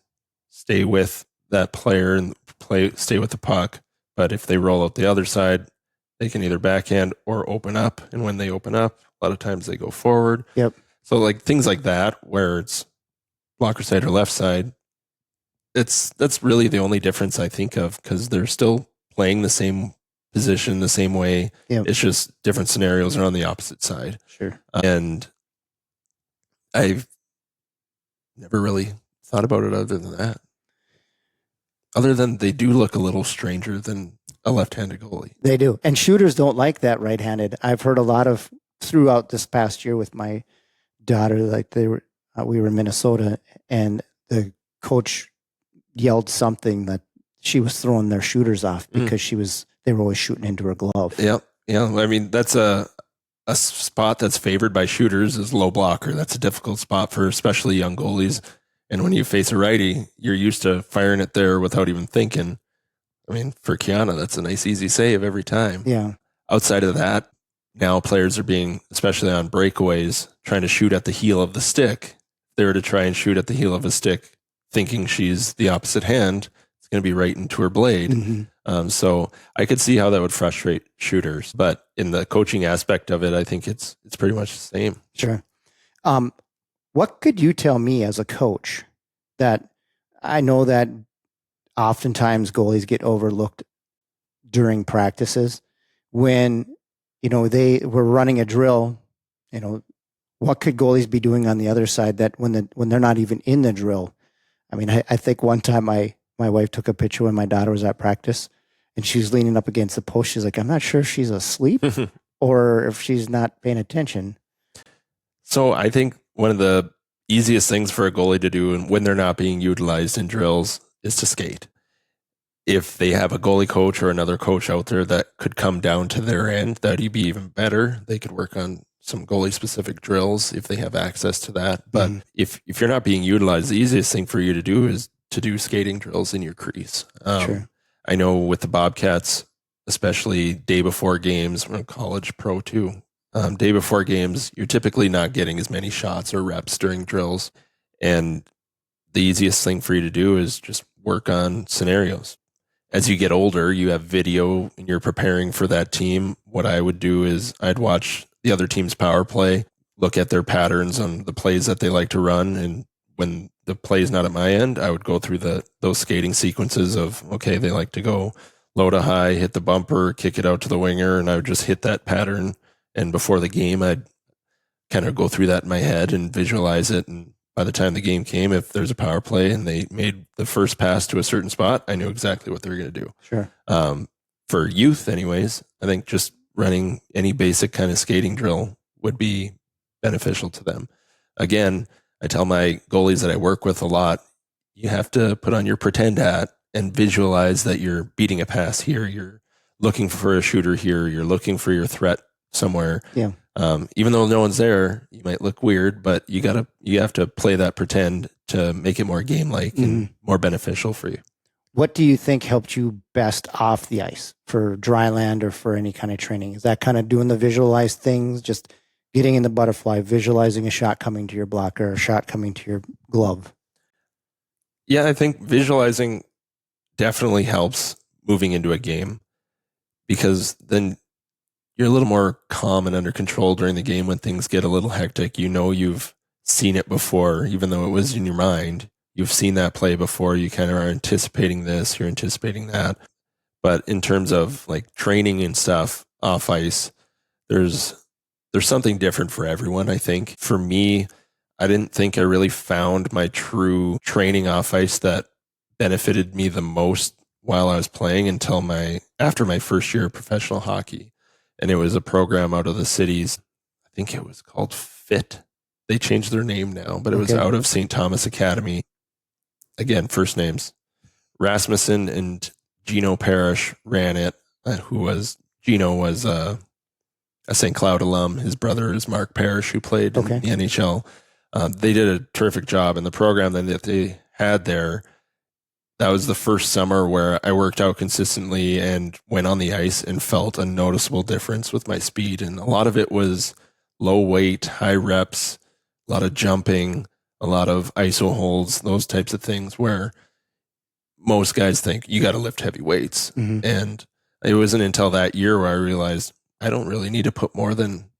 stay with that player and stay with the puck. But if they roll out the other side, they can either backhand or open up. And when they open up, a lot of times they go forward.
Yep.
So like things like that, where it's blocker side or left side, that's really the only difference I think of, because they're still playing the same position the same way. Yep. It's just different scenarios are on the opposite side.
Sure.
And I've never really thought about it other than that. Other than they do look a little stranger than a left-handed goalie.
They do. And shooters don't like that right-handed. I've heard a lot of throughout this past year with my daughter, like we were in Minnesota and the coach yelled something that she was throwing their shooters off because they were always shooting into her glove.
Yep. Yeah. I mean, that's a spot that's favored by shooters is low blocker. That's a difficult spot for especially young goalies. And when you face a righty, you're used to firing it there without even thinking. I mean, for Kiana, that's a nice, easy save every time.
Yeah.
Outside of that, now players are being, especially on breakaways, trying to shoot at the heel of the stick. If they were to try and shoot at the heel of a stick thinking she's the opposite hand, it's going to be right into her blade.
Mm-hmm.
So I could see how that would frustrate shooters, but in the coaching aspect of it, I think it's pretty much the same.
Sure. What could you tell me as a coach that I know that oftentimes goalies get overlooked during practices when, they were running a drill, what could goalies be doing on the other side that when they're not even in the drill? I mean, I think one time my wife took a picture when my daughter was at practice and she was leaning up against the post. She's like, I'm not sure if she's asleep or if she's not paying attention.
So I think one of the easiest things for a goalie to do when they're not being utilized in drills is to skate. If they have a goalie coach or another coach out there that could come down to their end, that'd be even better. They could work on some goalie specific drills if they have access to that. But if you're not being utilized, the easiest thing for you to do is to do skating drills in your crease.
Sure.
I know with the Bobcats, especially day before games, we're in college pro too. Day before games, you're typically not getting as many shots or reps during drills. And the easiest thing for you to do is just work on scenarios. As you get older, you have video and you're preparing for that team. What I would do is I'd watch the other team's power play, look at their patterns on the plays that they like to run. And when the play is not at my end, I would go through those skating sequences of, okay, they like to go low to high, hit the bumper, kick it out to the winger. And I would just hit that pattern. And before the game, I'd kind of go through that in my head and visualize it. And by the time the game came, if there's a power play and they made the first pass to a certain spot, I knew exactly what they were going to do.
Sure.
For youth, anyways, I think just running any basic kind of skating drill would be beneficial to them. Again, I tell my goalies that I work with a lot, you have to put on your pretend hat and visualize that you're beating a pass here. You're looking for a shooter here. You're looking for your threat somewhere.
Yeah.
Even though no one's there, you might look weird, but you have to play that pretend to make it more game-like and more beneficial for you.
What do you think helped you best off the ice for dry land or for any kind of training? Is that kind of doing the visualized things, just getting in the butterfly, visualizing a shot coming to your blocker, or a shot coming to your glove?
Yeah, I think visualizing definitely helps moving into a game because then you're a little more calm and under control during the game when things get a little hectic. You know you've seen it before, even though it was in your mind. You've seen that play before. You kind of are anticipating this, you're anticipating that. But in terms of like training and stuff off ice, there's something different for everyone, I think. For me, I didn't think I really found my true training off ice that benefited me the most while I was playing until after my first year of professional hockey. And it was a program out of the cities. I think it was called FIT. They changed their name now, but it was out of St. Thomas Academy. Again, first names. Rasmussen and Gino Parrish ran it, Gino was a St. Cloud alum. His brother is Mark Parrish, who played in the NHL. They did a terrific job. And the program that they had there, that was the first summer where I worked out consistently and went on the ice and felt a noticeable difference with my speed. And a lot of it was low weight, high reps, a lot of jumping, a lot of iso holds, those types of things where most guys think you got to lift heavy weights. And it wasn't until that year where I realized I don't really need to put more than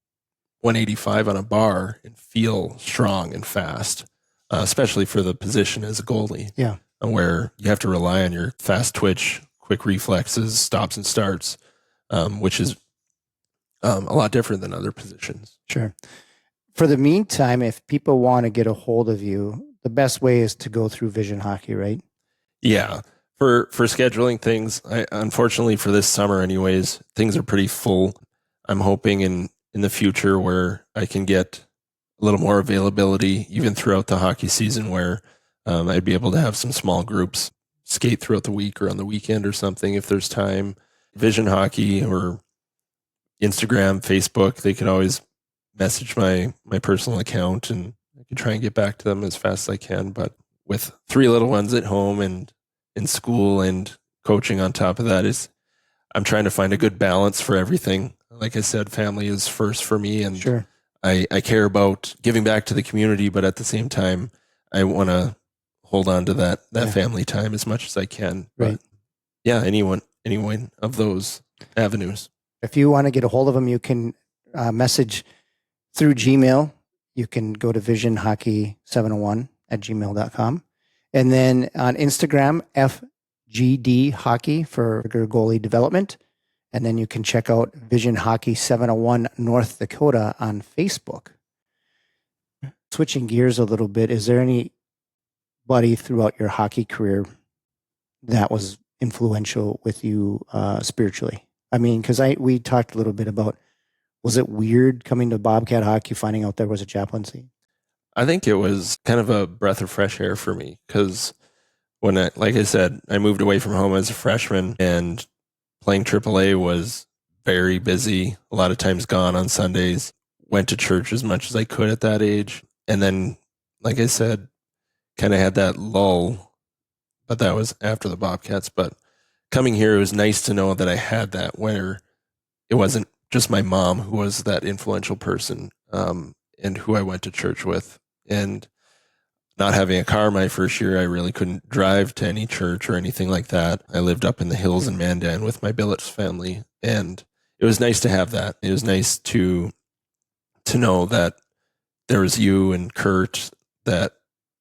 185 on a bar and feel strong and fast, especially for the position as a goalie.
Yeah.
Where you have to rely on your fast twitch, quick reflexes, stops and starts, which is a lot different than other positions.
Sure. For the meantime, if people want to get a hold of you, the best way is to go through Vision Hockey, right?
Yeah. For scheduling things, unfortunately for this summer anyways, things are pretty full. I'm hoping in the future where I can get a little more availability even throughout the hockey season where I'd be able to have some small groups skate throughout the week or on the weekend or something if there's time. Vision Hockey or Instagram, Facebook, they can always message my personal account and I can try and get back to them as fast as I can. But with 3 little ones at home and in school and coaching on top of that, I'm trying to find a good balance for everything. Like I said, family is first for me, and I care about giving back to the community, but at the same time, I want to hold on to that family time as much as I can.
Right.
But yeah, anyone of those avenues.
If you want to get a hold of them, you can message through Gmail. You can go to visionhockey701@gmail.com. And then on Instagram, FGD Hockey for Faragher Goalie Development. And then you can check out Vision Hockey 701 North Dakota on Facebook. Switching gears a little bit, is there anybody throughout your hockey career that was influential with you spiritually? I mean, because we talked a little bit about, was it weird coming to Bobcat hockey, finding out there was a chaplaincy?
I think it was kind of a breath of fresh air for me because when like I said, I moved away from home as a freshman and playing AAA was very busy, a lot of times gone on Sundays, went to church as much as I could at that age. And then, like I said, kind of had that lull, but that was after the Bobcats. But coming here, it was nice to know that I had that where it wasn't just my mom who was that influential person and who I went to church with. And not having a car my first year, I really couldn't drive to any church or anything like that. I lived up in the hills in Mandan with my Billets family, and it was nice to have that. It was nice to know that there was you and Kurt that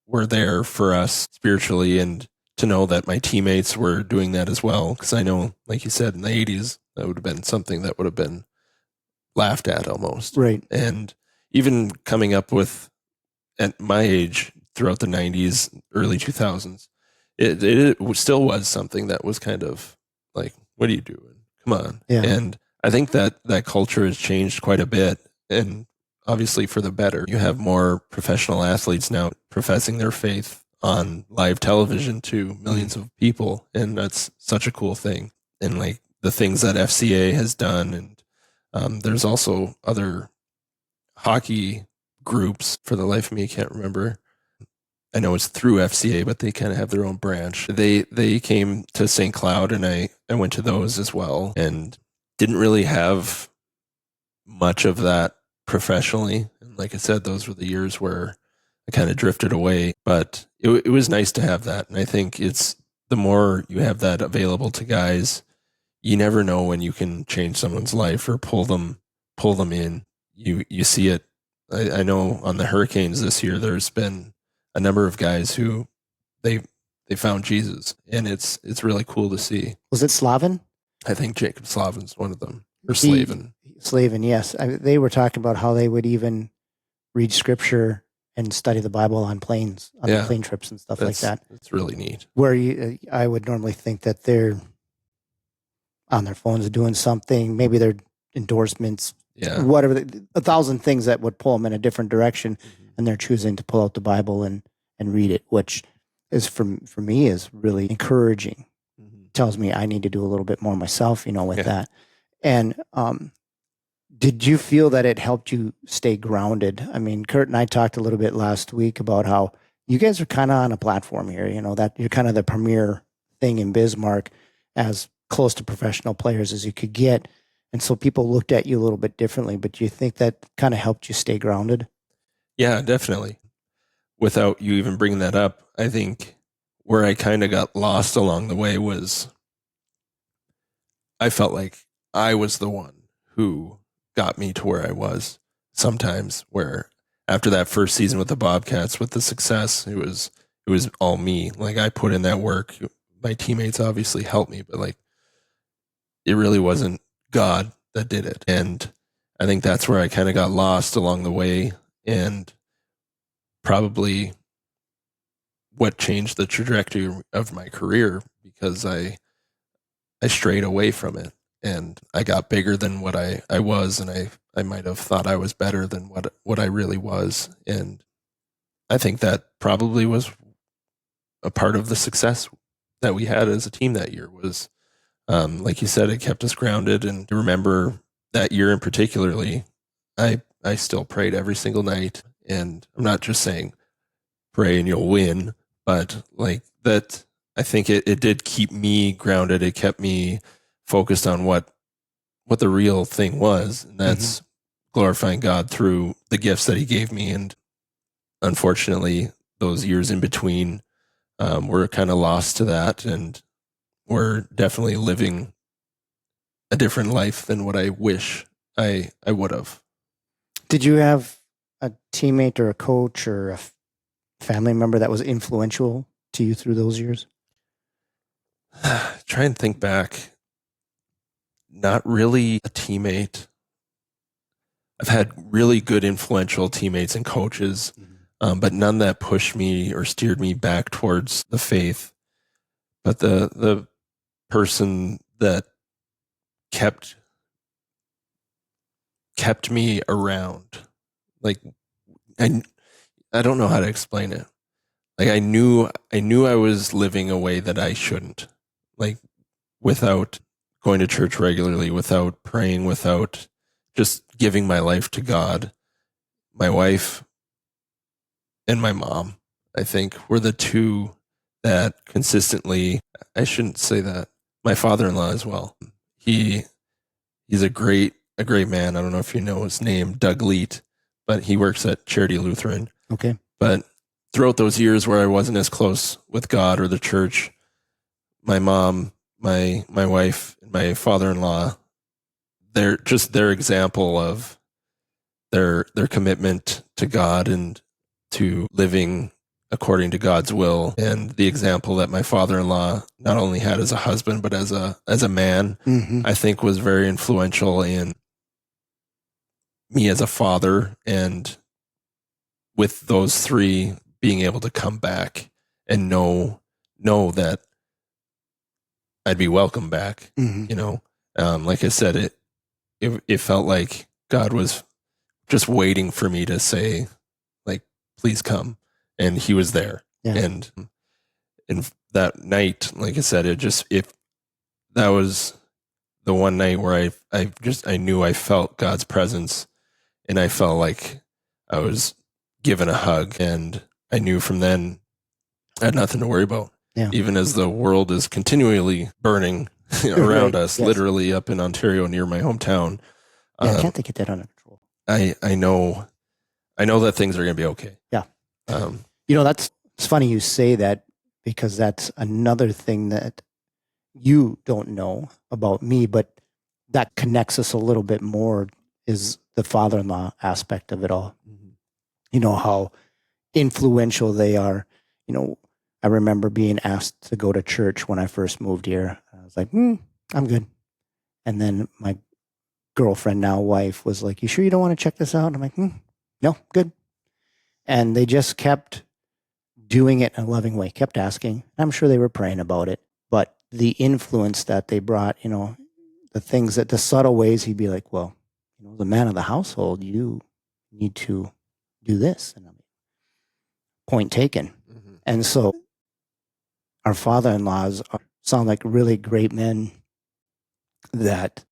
were there for us spiritually, and to know that my teammates were doing that as well. Because I know, like you said, in the 80s, that would have been something that would have been laughed at almost.
Right.
And even coming up with, at my age, throughout the 90s, early 2000s, it still was something that was kind of like, what are you doing? Come on.
Yeah.
And I think that culture has changed quite a bit, and obviously for the better. You have more professional athletes now professing their faith on live television to millions of people, and that's such a cool thing. And like the things that FCA has done, and there's also other hockey groups. For the life of me, I can't remember. I know it's through FCA, but they kind of have their own branch. They came to St. Cloud, and I went to those as well, and didn't really have much of that professionally. And like I said, those were the years where I kind of drifted away, but it was nice to have that. And I think it's the more you have that available to guys, you never know when you can change someone's life or pull them in. You see it. I know on the Hurricanes this year, there's been a number of guys who they found Jesus, and it's really cool to see.
Was it Slavin?
I think Jacob Slavin's one of them, or Slavin.
Slavin, yes. They were talking about how they would even read scripture and study the Bible on planes, on the plane trips and stuff like that.
It's really neat.
Where I would normally think that they're on their phones doing something, maybe their endorsements, whatever, 1,000 things that would pull them in a different direction, and they're choosing to pull out the Bible and read it, which is for me is really encouraging. Tells me I need to do a little bit more myself, with that. And did you feel that it helped you stay grounded? I mean, Kurt and I talked a little bit last week about how you guys are kind of on a platform here, that you're kind of the premier thing in Bismarck, as close to professional players as you could get. And so people looked at you a little bit differently, but do you think that kind of helped you stay grounded?
Yeah, definitely. Without you even bringing that up, I think where I kind of got lost along the way was I felt like I was the one who got me to where I was sometimes, where after that first season with the Bobcats, with the success, it was all me. Like I put in that work. My teammates obviously helped me, but like it really wasn't God that did it. And I think that's where I kind of got lost along the way, and probably what changed the trajectory of my career, because I strayed away from it, and I got bigger than what I was, and I might have thought I was better than what I really was. And I think that probably was a part of the success that we had as a team that year was, like you said, it kept us grounded. And to remember that year in particularly, I still prayed every single night. And I'm not just saying pray and you'll win, but like that, I think it did keep me grounded. It kept me focused on what the real thing was. And that's glorifying God through the gifts that he gave me. And unfortunately, those years in between, we're kind of lost to that, and we're definitely living a different life than what I wish I would have.
Did you have a teammate or a coach or a family member that was influential to you through those years?
Try and think back. Not really a teammate. I've had really good influential teammates and coaches, but none that pushed me or steered me back towards the faith. But the person that kept me around, like I don't know how to explain it. Like I knew I was living a way that I shouldn't, like without going to church regularly, without praying, without just giving my life to God. My wife and my mom, I think, were the two that consistently, I shouldn't say that, my father-in-law as well. He's a great man. I don't know if you know his name, Doug Leet, but he works at Charity Lutheran.
Okay.
But throughout those years where I wasn't as close with God or the church, my mom, my wife, and my father-in-law, they're just their example of their commitment to God and to living according to God's will, and the example that my father-in-law not only had as a husband but as a man, I think was very influential in me as a father, and with those three being able to come back and know that I'd be welcome back. Like I said, it felt like God was just waiting for me to say, like, please come. And he was there.
Yeah.
And that night, like I said, that was the one night where I knew I felt God's presence, and I felt like I was given a hug, and I knew from then I had nothing to worry about.
Yeah.
Even as the world is continually burning around us,
Yes.
literally up in Ontario near my hometown.
Yeah, can't they get that under control?
I know that things are going to be okay.
Yeah. It's funny you say that, because that's another thing that you don't know about me, but that connects us a little bit more, is the father-in-law aspect of it all. How influential they are. I remember being asked to go to church when I first moved here. I was like, I'm good. And then my girlfriend, now wife, was like, you sure you don't want to check this out? I'm like, no, good. And they just kept doing it in a loving way, kept asking. I'm sure they were praying about it, but the influence that they brought, the subtle ways, he'd be like, well, the man of the household, you need to do this. And I'm, point taken. And so our father-in-laws sound like really great men that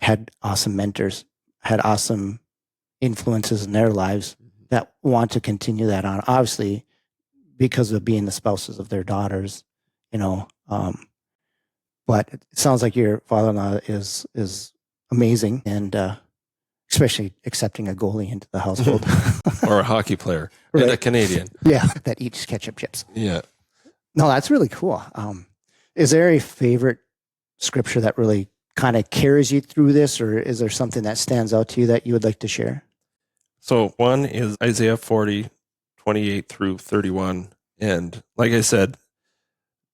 had awesome mentors, had awesome influences in their lives, that want to continue that on, obviously because of being the spouses of their daughters, but it sounds like your father-in-law is amazing, and especially accepting a goalie into the household.
Or a hockey player,
right.
And a Canadian.
Yeah, that eats ketchup chips.
Yeah.
No, that's really cool. Is there a favorite scripture that really kind of carries you through this, or is there something that stands out to you that you would like to share?
So one is Isaiah 40:28 through 31. And like I said,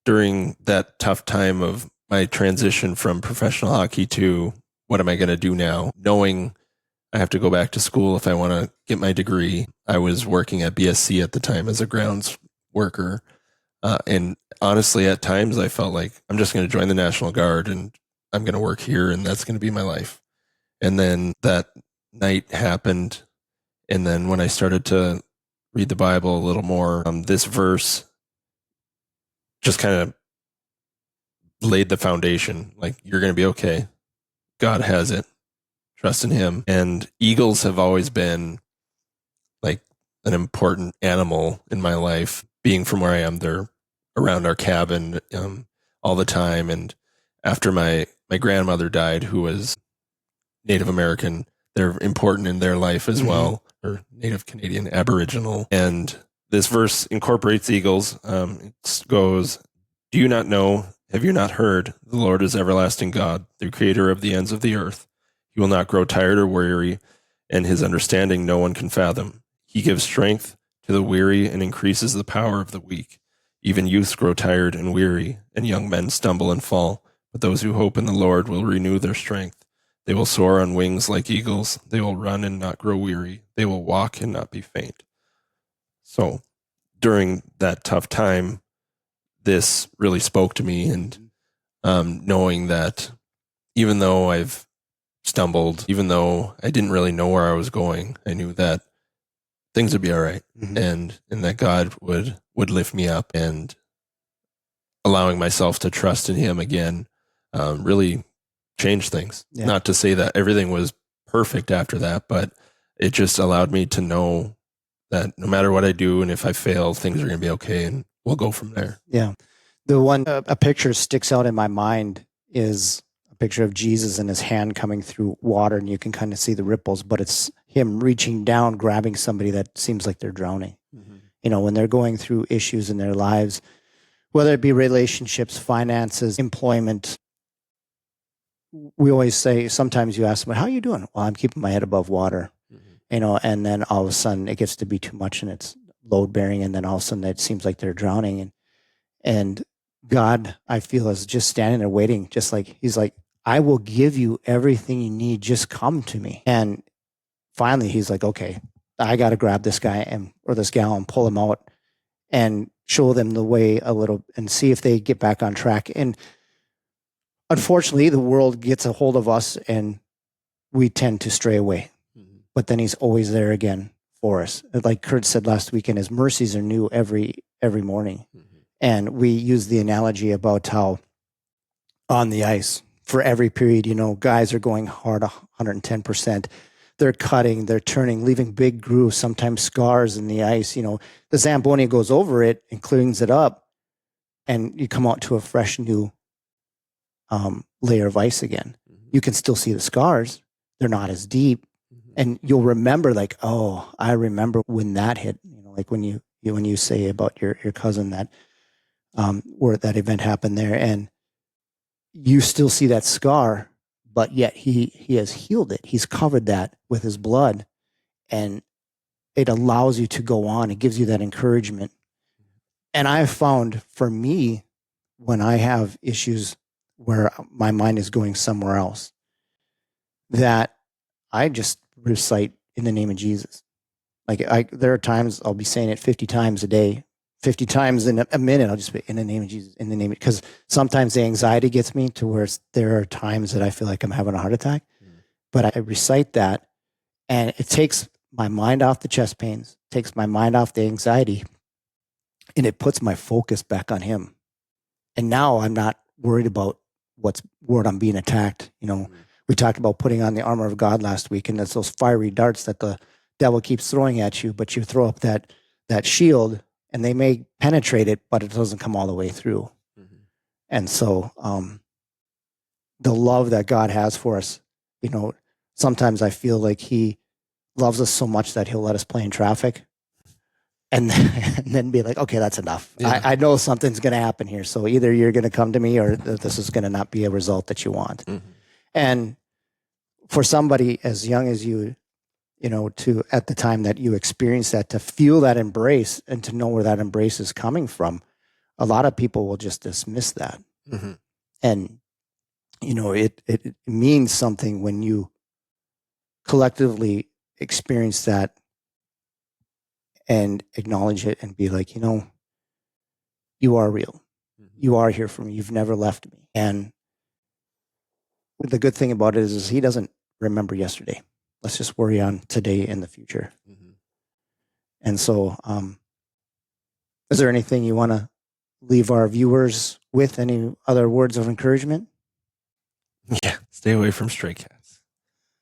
during that tough time of my transition from professional hockey to what am I going to do now, knowing I have to go back to school if I want to get my degree. I was working at BSC at the time as a grounds worker. And honestly, at times I felt like I'm just going to join the National Guard and I'm going to work here and that's going to be my life. And then that night happened. And then when I started to read the Bible a little more, this verse just kind of laid the foundation. Like, you're going to be okay. God has it. Trust in him. And eagles have always been like an important animal in my life. Being from where I am, they're around our cabin all the time. And after my grandmother died, who was Native American, they're important in their life as well, or Native Canadian, Aboriginal. And this verse incorporates eagles. It goes, "Do you not know? Have you not heard? The Lord is everlasting God, the creator of the ends of the earth. He will not grow tired or weary, and his understanding no one can fathom. He gives strength to the weary and increases the power of the weak. Even youths grow tired and weary, and young men stumble and fall. But those who hope in the Lord will renew their strength. They will soar on wings like eagles. They will run and not grow weary. They will walk and not be faint." So during that tough time, this really spoke to me, and knowing that even though I've stumbled, even though I didn't really know where I was going, I knew that things would be all right, and that God would lift me up, and allowing myself to trust in Him again really changed things. Yeah. Not to say that everything was perfect after that, but it just allowed me to know that no matter what I do, and if I fail, things are going to be okay, and we'll go from there.
Yeah. The one, a picture sticks out in my mind is a picture of Jesus and his hand coming through water, and you can kind of see the ripples, but it's him reaching down, grabbing somebody that seems like they're drowning. You know, when they're going through issues in their lives, whether it be relationships, finances, employment, we always say, sometimes you ask them, "How are you doing?" "Well, I'm keeping my head above water." You know, and then all of a sudden it gets to be too much and it's load bearing, and then all of a sudden it seems like they're drowning, and God, I feel, is just standing there waiting, just like he's like, "I will give you everything you need, just come to me." And finally he's like, "Okay, I got to grab this guy or this gal and pull him out and show them the way a little and see if they get back on track." And unfortunately, the world gets a hold of us and we tend to stray away. But then he's always there again for us. Like Kurt said last weekend, his mercies are new every morning. And we use the analogy about how on the ice, for every period, you know, guys are going hard 110%. They're cutting, they're turning, leaving big grooves, sometimes scars in the ice. You know, the Zamboni goes over it and cleans it up, and you come out to a fresh new layer of ice again. You can still see the scars. They're not as deep. And you'll remember, like, "Oh, I remember when that hit." You know, like when you say about your cousin that where that event happened there, and you still see that scar, but yet he has healed it. He's covered that with his blood, and it allows you to go on. It gives you that encouragement. And I've found, for me, when I have issues where my mind is going somewhere else, that I just recite "in the name of Jesus." Like there are times I'll be saying it 50 times a day, 50 times in a minute. I'll just be "in the name of Jesus, in the name of," because sometimes the anxiety gets me to where there are times that I feel like I'm having a heart attack, but I recite that, and it takes my mind off the chest pains, takes my mind off the anxiety, and it puts my focus back on Him. And now I'm not worried about where I'm being attacked. You know, we talked about putting on the armor of God last week, and it's those fiery darts that the devil keeps throwing at you, but you throw up that shield, and they may penetrate it, but it doesn't come all the way through. And so the love that God has for us, you know, sometimes I feel like He loves us so much that He'll let us play in traffic and then be like, "Okay, that's enough. Yeah. I know something's going to happen here. So either you're going to come to me, or this is going to not be a result that you want." And for somebody as young as you know, to at the time that you experience that, to feel that embrace and to know where that embrace is coming from, a lot of people will just dismiss that. And, you know, it means something when you collectively experience that and acknowledge it and be like, "You know, you are real. You are here for me. You've never left me." And the good thing about it is He doesn't remember yesterday. Let's just worry on today and the future. And so, is there anything you want to leave our viewers with? Any other words of encouragement?
Yeah, stay away from stray cats.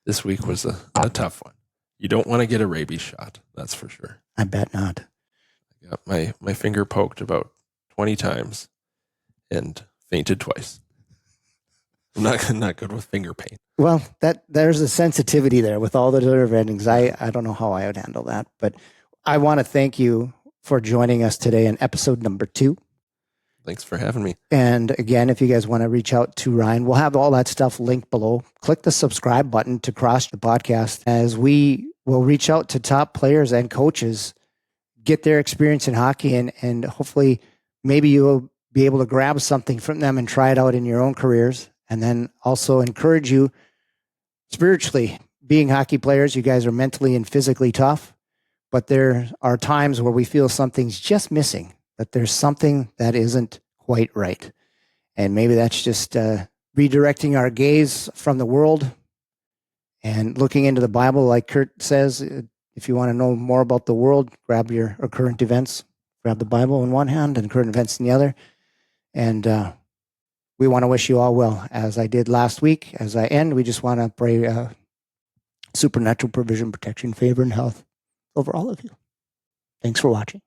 This week was a tough one. You don't want to get a rabies shot, that's for sure.
I bet not.
I got my finger poked about 20 times and fainted twice. I'm not good with finger pain.
Well, there's a sensitivity there with all the nerve endings. I don't know how I would handle that, but I want to thank you for joining us today in episode number 2.
Thanks for having me.
And again, if you guys want to reach out to Ryan, we'll have all that stuff linked below. Click the subscribe button to cross the podcast as we will reach out to top players and coaches, get their experience in hockey, and hopefully maybe you'll be able to grab something from them and try it out in your own careers. And then also encourage you spiritually. Being hockey players, you guys are mentally and physically tough, but there are times where we feel something's just missing, that there's something that isn't quite right. And maybe that's just redirecting our gaze from the world and looking into the Bible. Like Kurt says, if you want to know more about the world, grab your current events, grab the Bible in one hand and current events in the other. And we want to wish you all well. As I did last week, as I end, we just want to pray supernatural provision, protection, favor, and health over all of you. Thanks for watching.